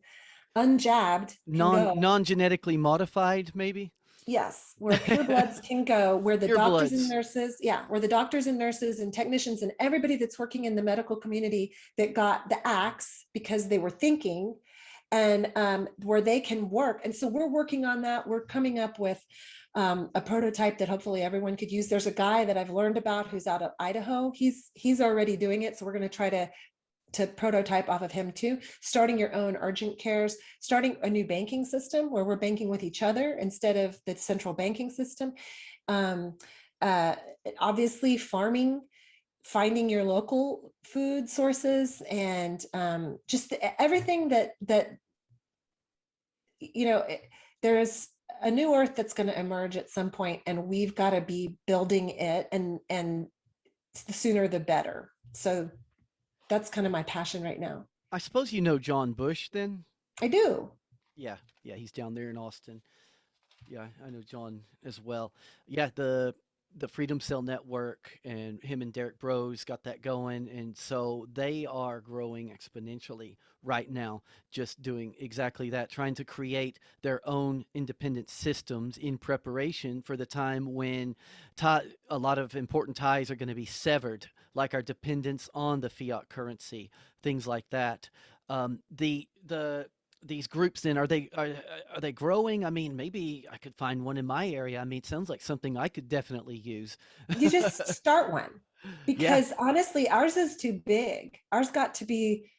A: Unjabbed,
B: non-genetically modified, maybe.
A: Yes, where purebloods can go, where the doctors and nurses, where the doctors and nurses and technicians and everybody that's working in the medical community that got the axe because they were thinking, and where they can work. And so we're working on that. We're coming up with a prototype that hopefully everyone could use. There's a guy that I've learned about who's out of Idaho. He's already doing it. So we're going to try to prototype off of him too. Starting your own urgent cares, starting a new banking system where we're banking with each other instead of the central banking system. Obviously finding your local food sources, and just everything that there's a new earth that's going to emerge at some point, and we've got to be building it, and the sooner the better. So that's kind of my passion right now.
B: I suppose you know John Bush then?
A: I do.
B: Yeah, he's down there in Austin. Yeah, I know John as well. Yeah, the Freedom Cell Network, and him and Derek Bros got that going, and so they are growing exponentially right now, just doing exactly that, trying to create their own independent systems in preparation for the time when a lot of important ties are going to be severed, like our dependence on the fiat currency, things like that. These groups then, are they growing? I mean, maybe I could find one in my area. I mean, it sounds like something I could definitely use.
A: You just start one, because honestly, ours is too big. Ours got to be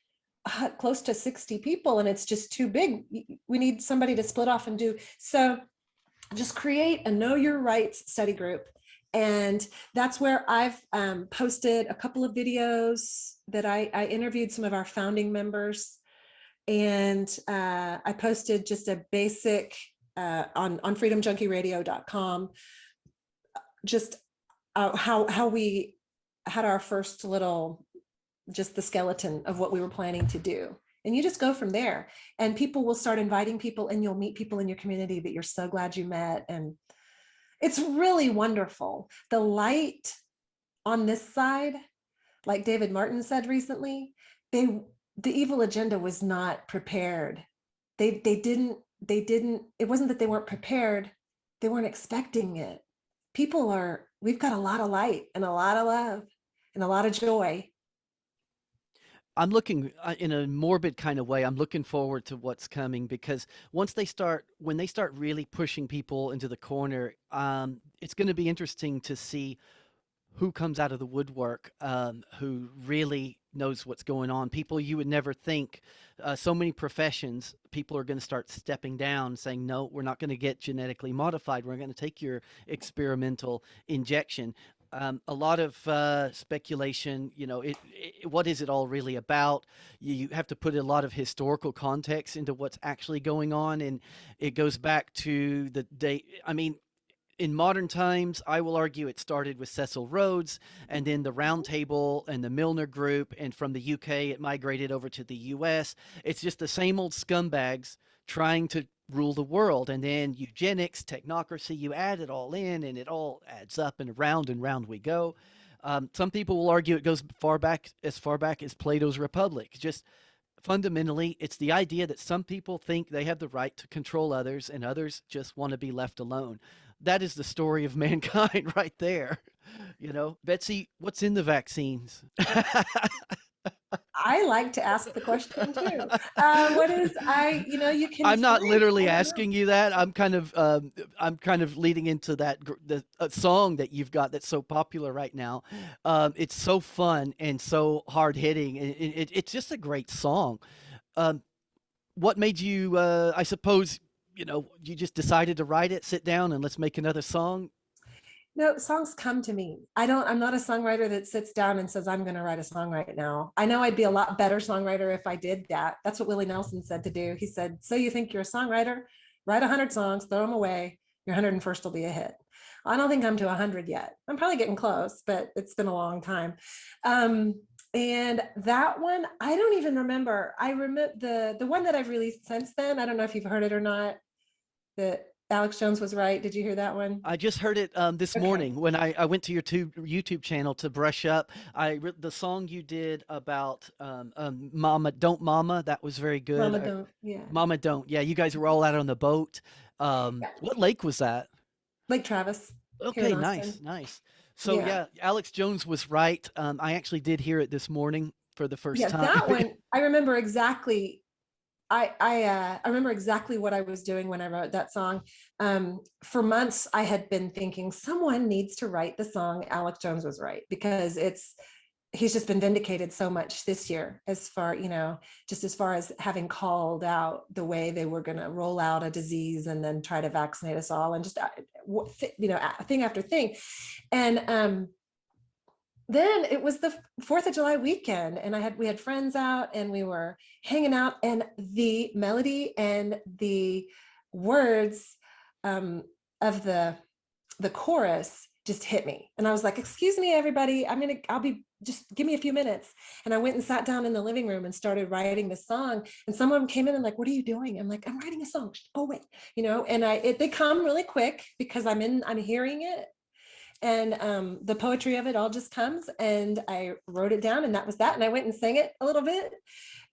A: close to 60 people, and it's just too big. We need somebody to split off and do. So just create a Know Your Rights study group. And that's where I've posted a couple of videos that I interviewed some of our founding members. And I posted just a basic on freedomjunkieradio.com, just how we had our first little, just the skeleton of what we were planning to do. And you just go from there, and people will start inviting people, and you'll meet people in your community that you're so glad you met. And it's really wonderful. The light on this side, like David Martin said recently, the evil agenda was not prepared. They didn't, it wasn't that they weren't prepared. They weren't expecting it. We've got a lot of light and a lot of love and a lot of joy.
B: I'm looking in a morbid kind of way. I'm looking forward to what's coming, because when they start really pushing people into the corner, it's going to be interesting to see who comes out of the woodwork, who really knows what's going on. People you would never think, so many professions, people are going to start stepping down, saying, no, we're not going to get genetically modified. We're going to take your experimental injection. A lot of speculation, what is it all really about? You have to put a lot of historical context into what's actually going on. And it goes back to the day. I mean, in modern times, I will argue it started with Cecil Rhodes and then the Round Table and the Milner Group. And from the UK, it migrated over to the US. It's just the same old scumbags trying to rule the world. And then eugenics, technocracy, you add it all in and it all adds up and round we go. Some people will argue it goes far back as Plato's Republic. Just fundamentally, it's the idea that some people think they have the right to control others and others just want to be left alone. That is the story of mankind right there. You know, Betsy, what's in the vaccines?
A: I like to ask the question too. You can.
B: I'm not literally asking you that. I'm kind of leading into that the song that you've got that's so popular right now. It's so fun and so hard hitting. It's just a great song. What made you? I suppose you just decided to write it, sit down, and let's make another song.
A: No, songs come to me. I'm not a songwriter that sits down and says, I'm going to write a song right now. I know I'd be a lot better songwriter if I did that. That's what Willie Nelson said to do. He said, so you think you're a songwriter? Write 100 songs, throw them away. Your 101st will be a hit. I don't think I'm to 100 yet. I'm probably getting close, but it's been a long time. And that one, I don't even remember. I remember the one that I've released since then. I don't know if you've heard it or not. That Alex Jones was right. Did you hear that one?
B: I just heard it this morning when I went to your YouTube channel to brush up. The song you did about Mama Don't Mama, that was very good.
A: Mama Don't, yeah.
B: Mama Don't, yeah. You guys were all out on the boat. What lake was that?
A: Lake Travis.
B: Okay, nice. So yeah, Alex Jones was right. I actually did hear it this morning for the first time.
A: Yeah, that one, I remember exactly. I remember exactly what I was doing when I wrote that song. For months, I had been thinking someone needs to write the song. Alex Jones was right, because he's just been vindicated so much this year as far as having called out the way they were going to roll out a disease and then try to vaccinate us all, and just thing after thing. And then it was the 4th of July weekend, and we had friends out and we were hanging out, and the melody and the words of the chorus just hit me. And I was like, excuse me, everybody, just give me a few minutes. And I went and sat down in the living room and started writing the song. And someone came in and like, what are you doing? I'm like, I'm writing a song. Oh, wait, and they come really quick because I'm hearing it. And the poetry of it all just comes, and I wrote it down, and that was that. And I went and sang it a little bit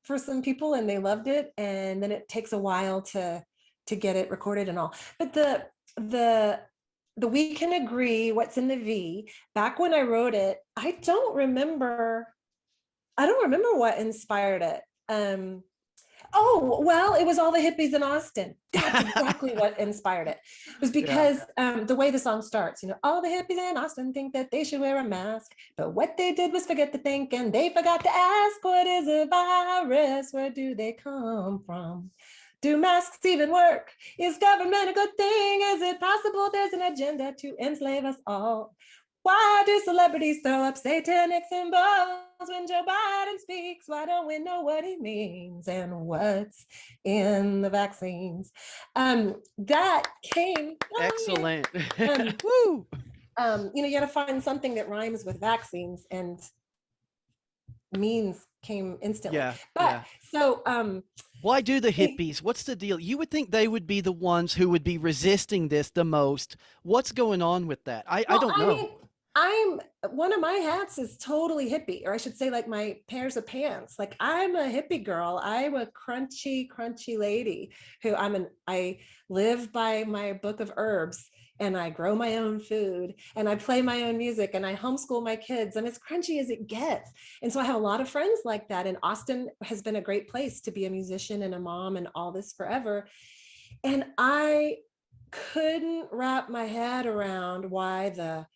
A: for some people, and they loved it. And then it takes a while to get it recorded and all. But the We Can Agree, What's in the V, back when I wrote it, I don't remember what inspired it. Oh, well, it was all the hippies in Austin. That's exactly what inspired it. It was because the way the song starts, all the hippies in Austin think that they should wear a mask, but what they did was forget to think, and they forgot to ask, what is a virus? Where do they come from? Do masks even work? Is government a good thing? Is it possible there's an agenda to enslave us all? Why do celebrities throw up satanic symbols when Joe Biden speaks? Why don't we know what he means and what's in the vaccines? That came.
B: Excellent.
A: Woo. You got to find something that rhymes with vaccines, and means came instantly. So
B: why do the hippies? What's the deal? You would think they would be the ones who would be resisting this the most. What's going on with that? I don't know.
A: One of my hats is totally hippie, or I should say like my pairs of pants. Like I'm a hippie girl. I'm a crunchy lady who I live by my book of herbs, and I grow my own food, and I play my own music, and I homeschool my kids, and as crunchy as it gets. And so I have a lot of friends like that. And Austin has been a great place to be a musician and a mom and all this forever. And I couldn't wrap my head around why the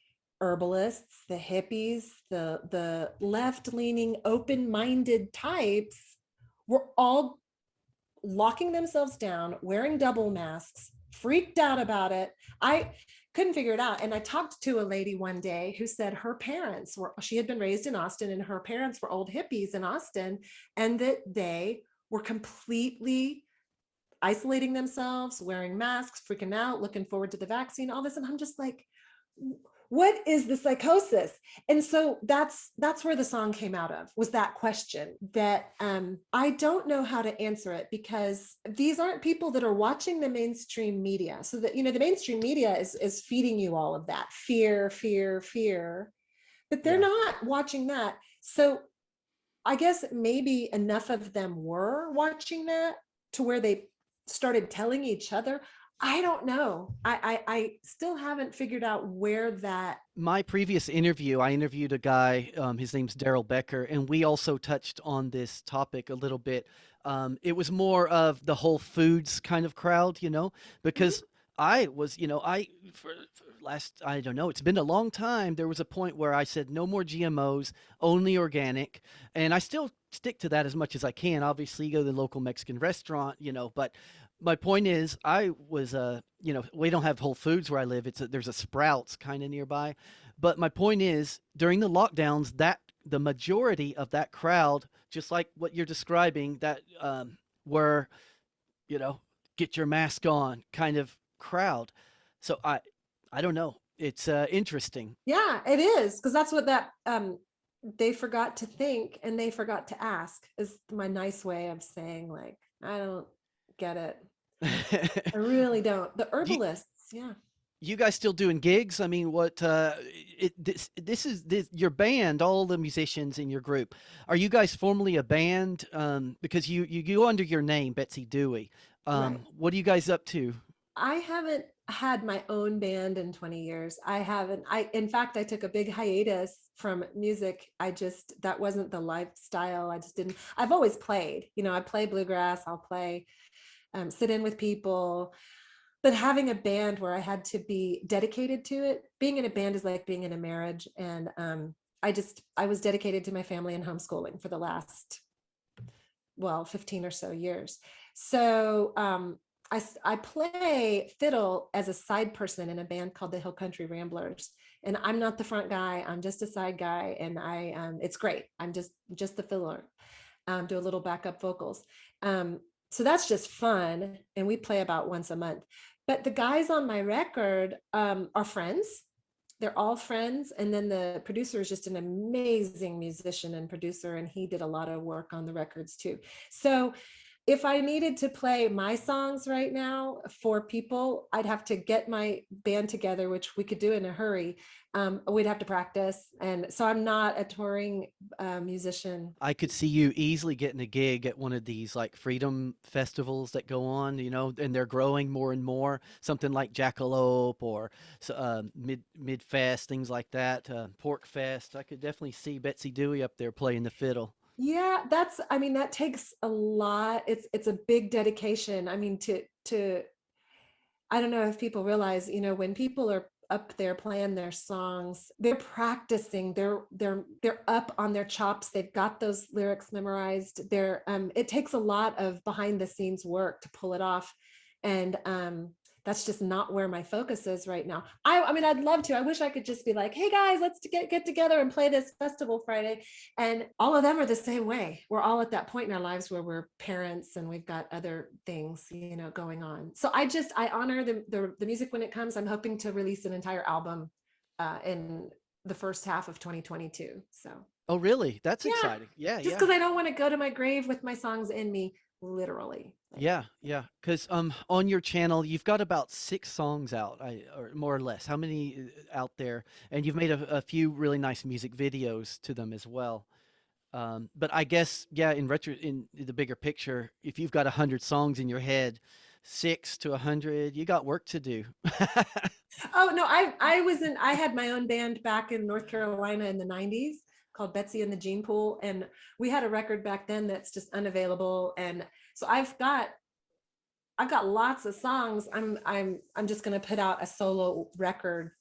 A: herbalists, the hippies, the left-leaning, open-minded types were all locking themselves down, wearing double masks, freaked out about it. I couldn't figure it out. And I talked to a lady one day who said she had been raised in Austin, and her parents were old hippies in Austin, and that they were completely isolating themselves, wearing masks, freaking out, looking forward to the vaccine, all this. And I'm just like, what is the psychosis? And so that's where the song came out of, was that question that I don't know how to answer it, because these aren't people that are watching the mainstream media. So that, the mainstream media is feeding you all of that fear, but they're not watching that. So I guess maybe enough of them were watching that to where they started telling each other. I don't know. I still haven't figured out where that.
B: My previous interview, I interviewed a guy, his name's Daryl Becker, and we also touched on this topic a little bit. It was more of the Whole Foods kind of crowd, because I was, for last, I don't know, it's been a long time. There was a point where I said no more GMOs, only organic. And I still stick to that as much as I can. Obviously, you go to the local Mexican restaurant, but my point is, I was, we don't have Whole Foods where I live. There's a Sprouts kind of nearby. But my point is, during the lockdowns, the majority of that crowd, just like what you're describing, that were, get your mask on kind of crowd. So I don't know. It's interesting.
A: Yeah, it is, because that's what that they forgot to think and they forgot to ask is my nice way of saying, like, I don't get it. I really don't. The herbalists, yeah.
B: You guys still doing gigs? I mean, what this is your band, all the musicians in your group. Are you guys formally a band? Because you go under your name, Betsy Dewey.
A: Right.
B: What are you guys up to?
A: I haven't had my own band in 20 years. In fact, I took a big hiatus from music. That wasn't the lifestyle. I've always played, I play bluegrass, I'll play, sit in with people, but having a band where I had to be dedicated to it, being in a band is like being in a marriage. And I was dedicated to my family and homeschooling for the last, 15 or so years. So, I play fiddle as a side person in a band called the Hill Country Ramblers, and I'm not the front guy. I'm just a side guy, and it's great. I'm just the fiddler, do a little backup vocals. So that's just fun, and we play about once a month. But the guys on my record are friends. They're all friends, and then the producer is just an amazing musician and producer, and he did a lot of work on the records too. So if I needed to play my songs right now for people, I'd have to get my band together, which we could do in a hurry. We'd have to practice. And so I'm not a touring musician.
B: I could see you easily getting a gig at one of these like freedom festivals that go on, and they're growing more and more, something like Jackalope or Mid Fest, things like that, Pork Fest. I could definitely see Betsy Dewey up there playing the fiddle.
A: Yeah, that takes a lot. It's a big dedication. I mean, to I don't know if people realize, when people are up there playing their songs, they're practicing, they're up on their chops. They've got those lyrics memorized. It takes a lot of behind the scenes work to pull it off. And that's just not where my focus is right now. I mean, I'd love to. I wish I could just be like, hey guys, let's get together and play this festival Friday. And all of them are the same way. We're all at that point in our lives where we're parents and we've got other things, going on. So I honor the music when it comes. I'm hoping to release an entire album in the first half of 2022. So.
B: Oh, really? That's exciting. Yeah.
A: Just because I don't want to go to my grave with my songs in me, literally.
B: Yeah. Because on your channel, you've got about 6 songs out, or more or less. How many out there? And you've made a few really nice music videos to them as well. But I guess, in the bigger picture, if you've got 100 songs in your head, 6 to 100, you got work to do.
A: Oh no, I had my own band back in North Carolina in the 90s called Betsy and the Gene Pool, and we had a record back then that's just unavailable. And so I've got lots of songs. I'm just going to put out a solo record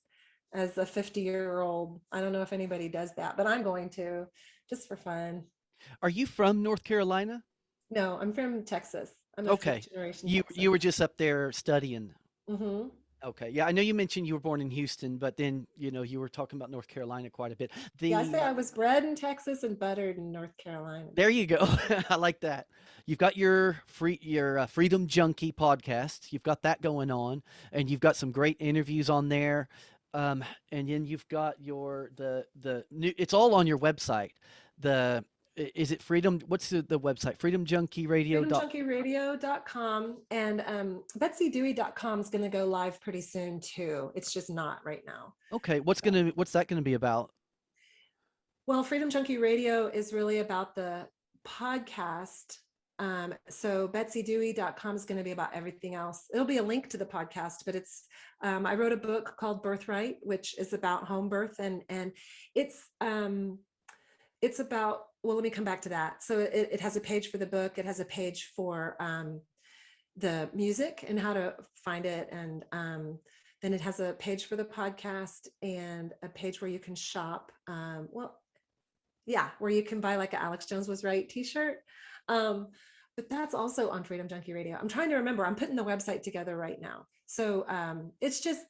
A: as a 50-year-old. I don't know if anybody does that, but I'm going to, just for fun.
B: Are you from North Carolina?
A: No, I'm from Texas. I'm a
B: okay. You were just up there studying.
A: Mm-hmm.
B: Okay. Yeah, I know you mentioned you were born in Houston, but then, you were talking about North Carolina quite a bit.
A: I say I was bred in Texas and buttered in North Carolina.
B: There you go. I like that. you've got your Freedom Junkie podcast. You've got that going on, and you've got some great interviews on there. And then you've got the new. It's all on your website. Is it Freedom? What's the website? Freedom Junkie Radio.
A: freedomjunkieradio.com, and BetsyDewey.com is going to go live pretty soon too. It's just not right now.
B: Okay, what's that gonna be about?
A: Well, Freedom Junkie Radio is really about the podcast. So BetsyDewey.com is going to be about everything else. It'll be a link to the podcast, but it's I wrote a book called Birthright, which is about home birth, and it's about, well, let me come back to that. So it has a page for the book. It has a page for the music and how to find it. And then it has a page for the podcast and a page where you can shop. Where you can buy like a Alex Jones Was Right t-shirt. But that's also on Freedom Junkie Radio. I'm trying to remember. I'm putting the website together right now. So it's just,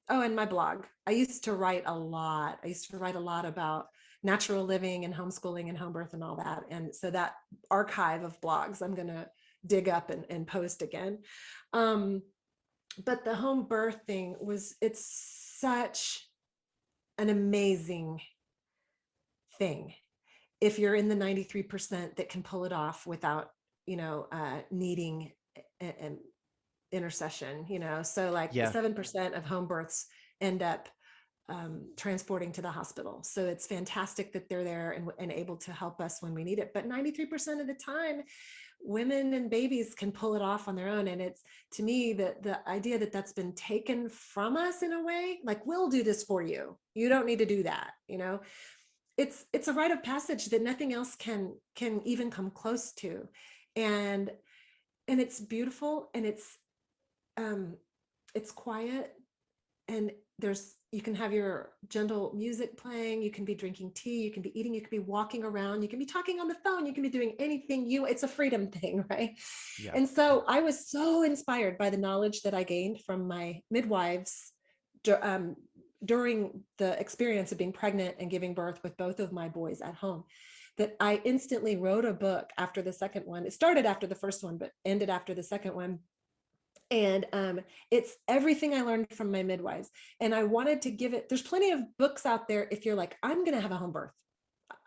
A: and my blog. I used to write a lot. About natural living and homeschooling and home birth and all that. And so that archive of blogs, I'm going to dig up and post again. But the home birth thing it's such an amazing thing. If you're in the 93% that can pull it off without, needing an intercession, so like 7% of home births end up transporting to the hospital. So it's fantastic that they're there and able to help us when we need it. But 93% of the time, women and babies can pull it off on their own. And it's, to me, the idea that that's been taken from us in a way, like, we'll do this for you. You don't need to do that. It's a rite of passage that nothing else can even come close to. And it's beautiful, and it's quiet, and you can have your gentle music playing, you can be drinking tea, you can be eating, you can be walking around, you can be talking on the phone, you can be doing anything it's a freedom thing, right? Yeah. And so I was so inspired by the knowledge that I gained from my midwives during the experience of being pregnant and giving birth with both of my boys at home, that I instantly wrote a book after the second one. It started after the first one, but ended after the second one. And it's everything I learned from my midwives. And I wanted to give it, there's plenty of books out there if you're like, I'm going to have a home birth.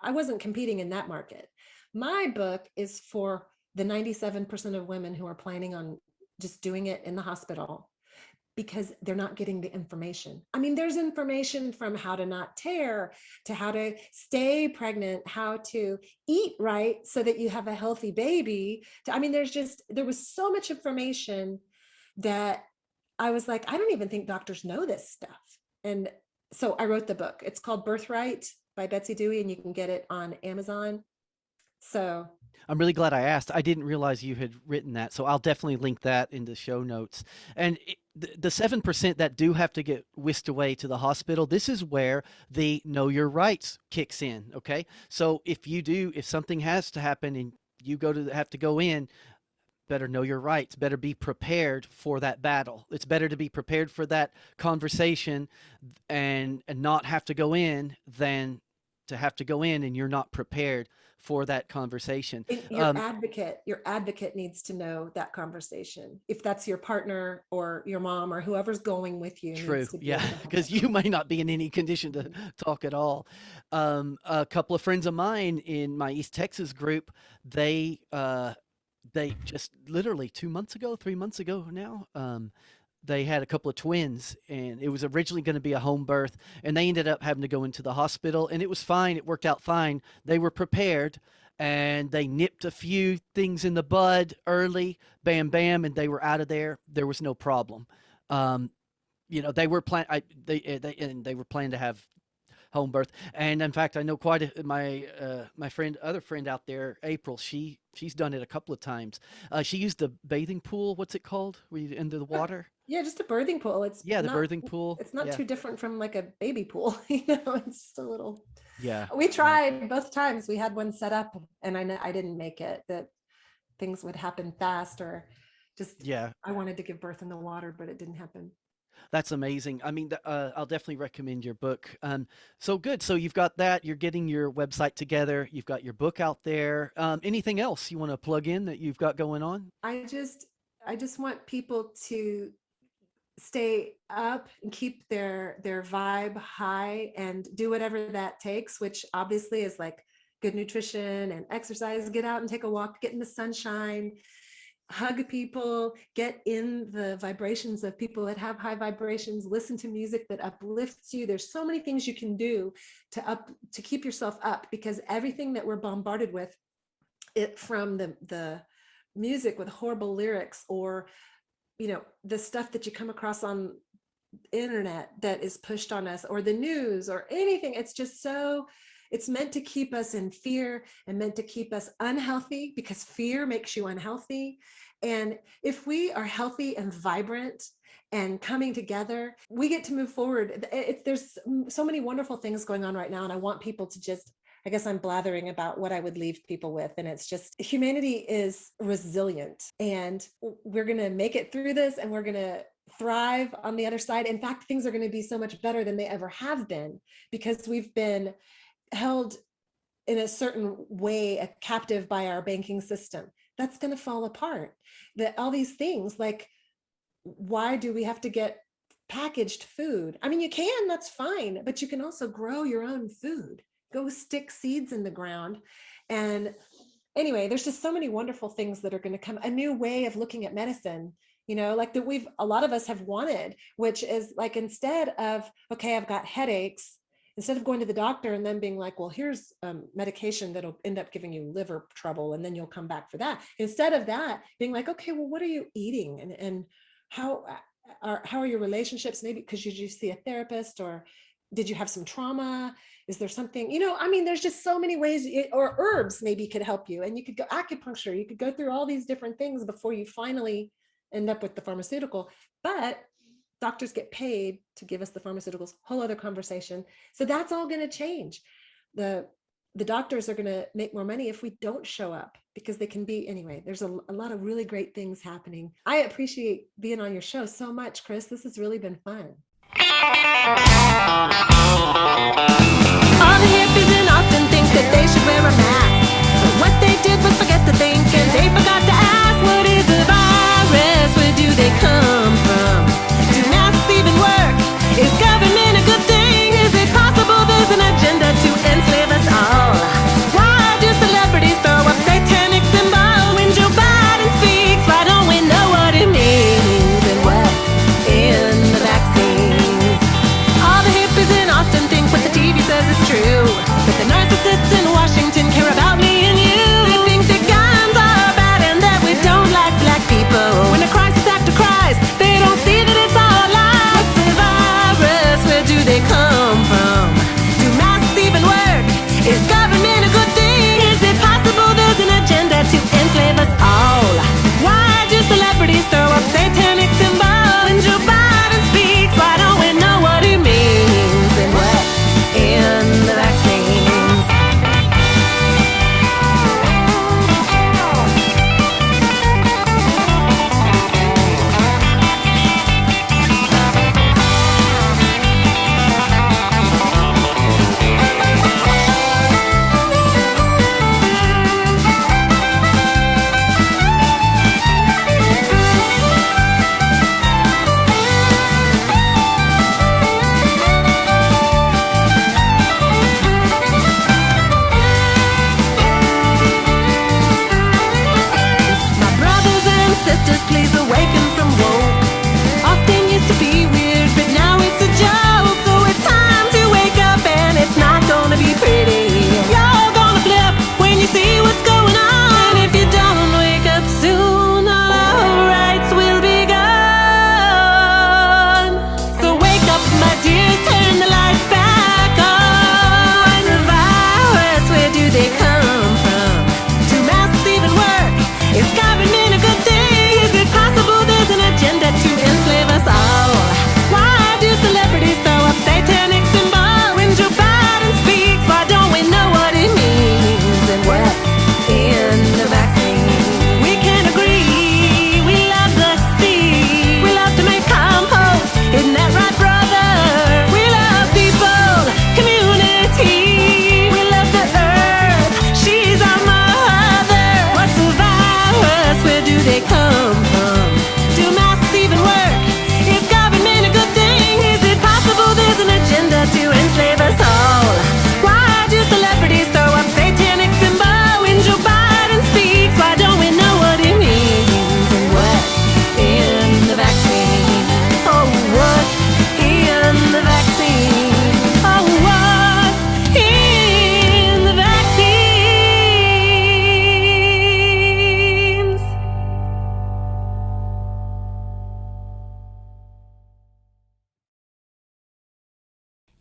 A: I wasn't competing in that market. My book is for the 97% of women who are planning on just doing it in the hospital because they're not getting the information. I mean, there's information from how to not tear to how to stay pregnant, how to eat right so that you have a healthy baby. There was so much information that I was like, I don't even think doctors know this stuff. And so I wrote the book. It's called Birthright by Betsy Dewey, and you can get it on Amazon. So
B: I'm really glad I asked. I didn't realize you had written that. So I'll definitely link that in the show notes. And the 7% that do have to get whisked away to the hospital, this is where the know your rights kicks in. Okay. So if something has to happen and you have to go in, better know your rights, better be prepared for that battle. It's better to be prepared for that conversation and not have to go in than to have to go in and you're not prepared for that conversation.
A: Your advocate needs to know that conversation. If that's your partner or your mom or whoever's going with you.
B: True. Yeah. Because you may not be in any condition to talk at all. A couple of friends of mine in my East Texas group, they just literally 3 months ago now, they had a couple of twins, and it was originally going to be a home birth, and they ended up having to go into the hospital, and it was fine. It worked out fine. They were prepared, and they nipped a few things in the bud early, bam, bam, and they were out of there. There was no problem. They were they were planning to have home birth. And in fact, I know my other friend out there, April, she's done it a couple of times. She used the bathing pool. What's it called? Where you into the water?
A: Yeah, just a birthing pool.
B: The birthing pool.
A: It's not too different from like a baby pool. It's just a little.
B: Yeah.
A: We tried both times. We had one set up, and I didn't make it. That things would happen fast, or just. Yeah. I wanted to give birth in the water, but it didn't happen.
B: That's amazing. I mean, I'll definitely recommend your book. So good. So you've got that. You're getting your website together. You've got your book out there. Anything else you want to plug in that you've got going on?
A: I just want people to stay up and keep their vibe high and do whatever that takes, which obviously is like good nutrition and exercise, get out and take a walk, get in the sunshine, hug people, get in the vibrations of people that have high vibrations, listen to music that uplifts you. There's so many things you can do to keep yourself up, because everything that we're bombarded with, it from the music with horrible lyrics, or the stuff that you come across on the internet that is pushed on us, or the news, or anything. It's meant to keep us in fear and meant to keep us unhealthy, because fear makes you unhealthy. And if we are healthy and vibrant and coming together, we get to move forward. There's so many wonderful things going on right now. And I want people to I guess I'm blathering about what I would leave people with. And it's just, humanity is resilient, and we're going to make it through this, and we're going to thrive on the other side. In fact, things are going to be so much better than they ever have been, because we've been held in a certain way captive by our banking system. That's going to fall apart. All these things, like, why do we have to get packaged food? I mean, you can, that's fine, but you can also grow your own food. Go stick seeds in the ground. And anyway, there's just so many wonderful things that are going to come. A new way of looking at medicine, like that a lot of us have wanted, which is like, instead of, okay, I've got headaches, instead of going to the doctor and then being like, well, here's medication that'll end up giving you liver trouble, and then you'll come back for that. Instead of that, being like, okay, well, what are you eating? And how are your relationships? Maybe because you just see a therapist, or did you have some trauma? Is there something, I mean, there's just so many ways, or herbs maybe could help you. And you could go acupuncture, you could go through all these different things before you finally end up with the pharmaceutical. But doctors get paid to give us the pharmaceuticals, whole other conversation. So that's all going to change. The doctors are going to make more money if we don't show up, because they can be, anyway, there's a lot of really great things happening. I appreciate being on your show so much, Chris. This has really been fun.
C: All the hippies in Austin think that they should wear a mask, but what they did was forget to think, and they forgot to ask, what is a virus? Where do they come from? Do masks even work? Is government a good thing? Is it possible there's an agenda to enslave us all? Why do celebrities throw up satanic symbols when Joe Biden speaks? Why don't we know what it means and what's in the vaccines? All the hippies in Austin think what the TV says is true, but the narcissists in Washington care about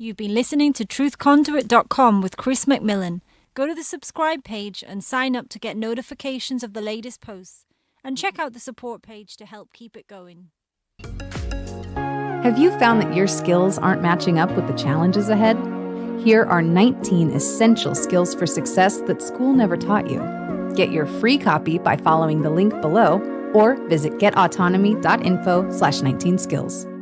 E: You've been listening to truthconduit.com with Chris McMillan. Go to the subscribe page and sign up to get notifications of the latest posts. And check out the support page to help keep it going.
F: Have you found that your skills aren't matching up with the challenges ahead? Here are 19 essential skills for success that school never taught you. Get your free copy by following the link below or visit getautonomy.info/19skills.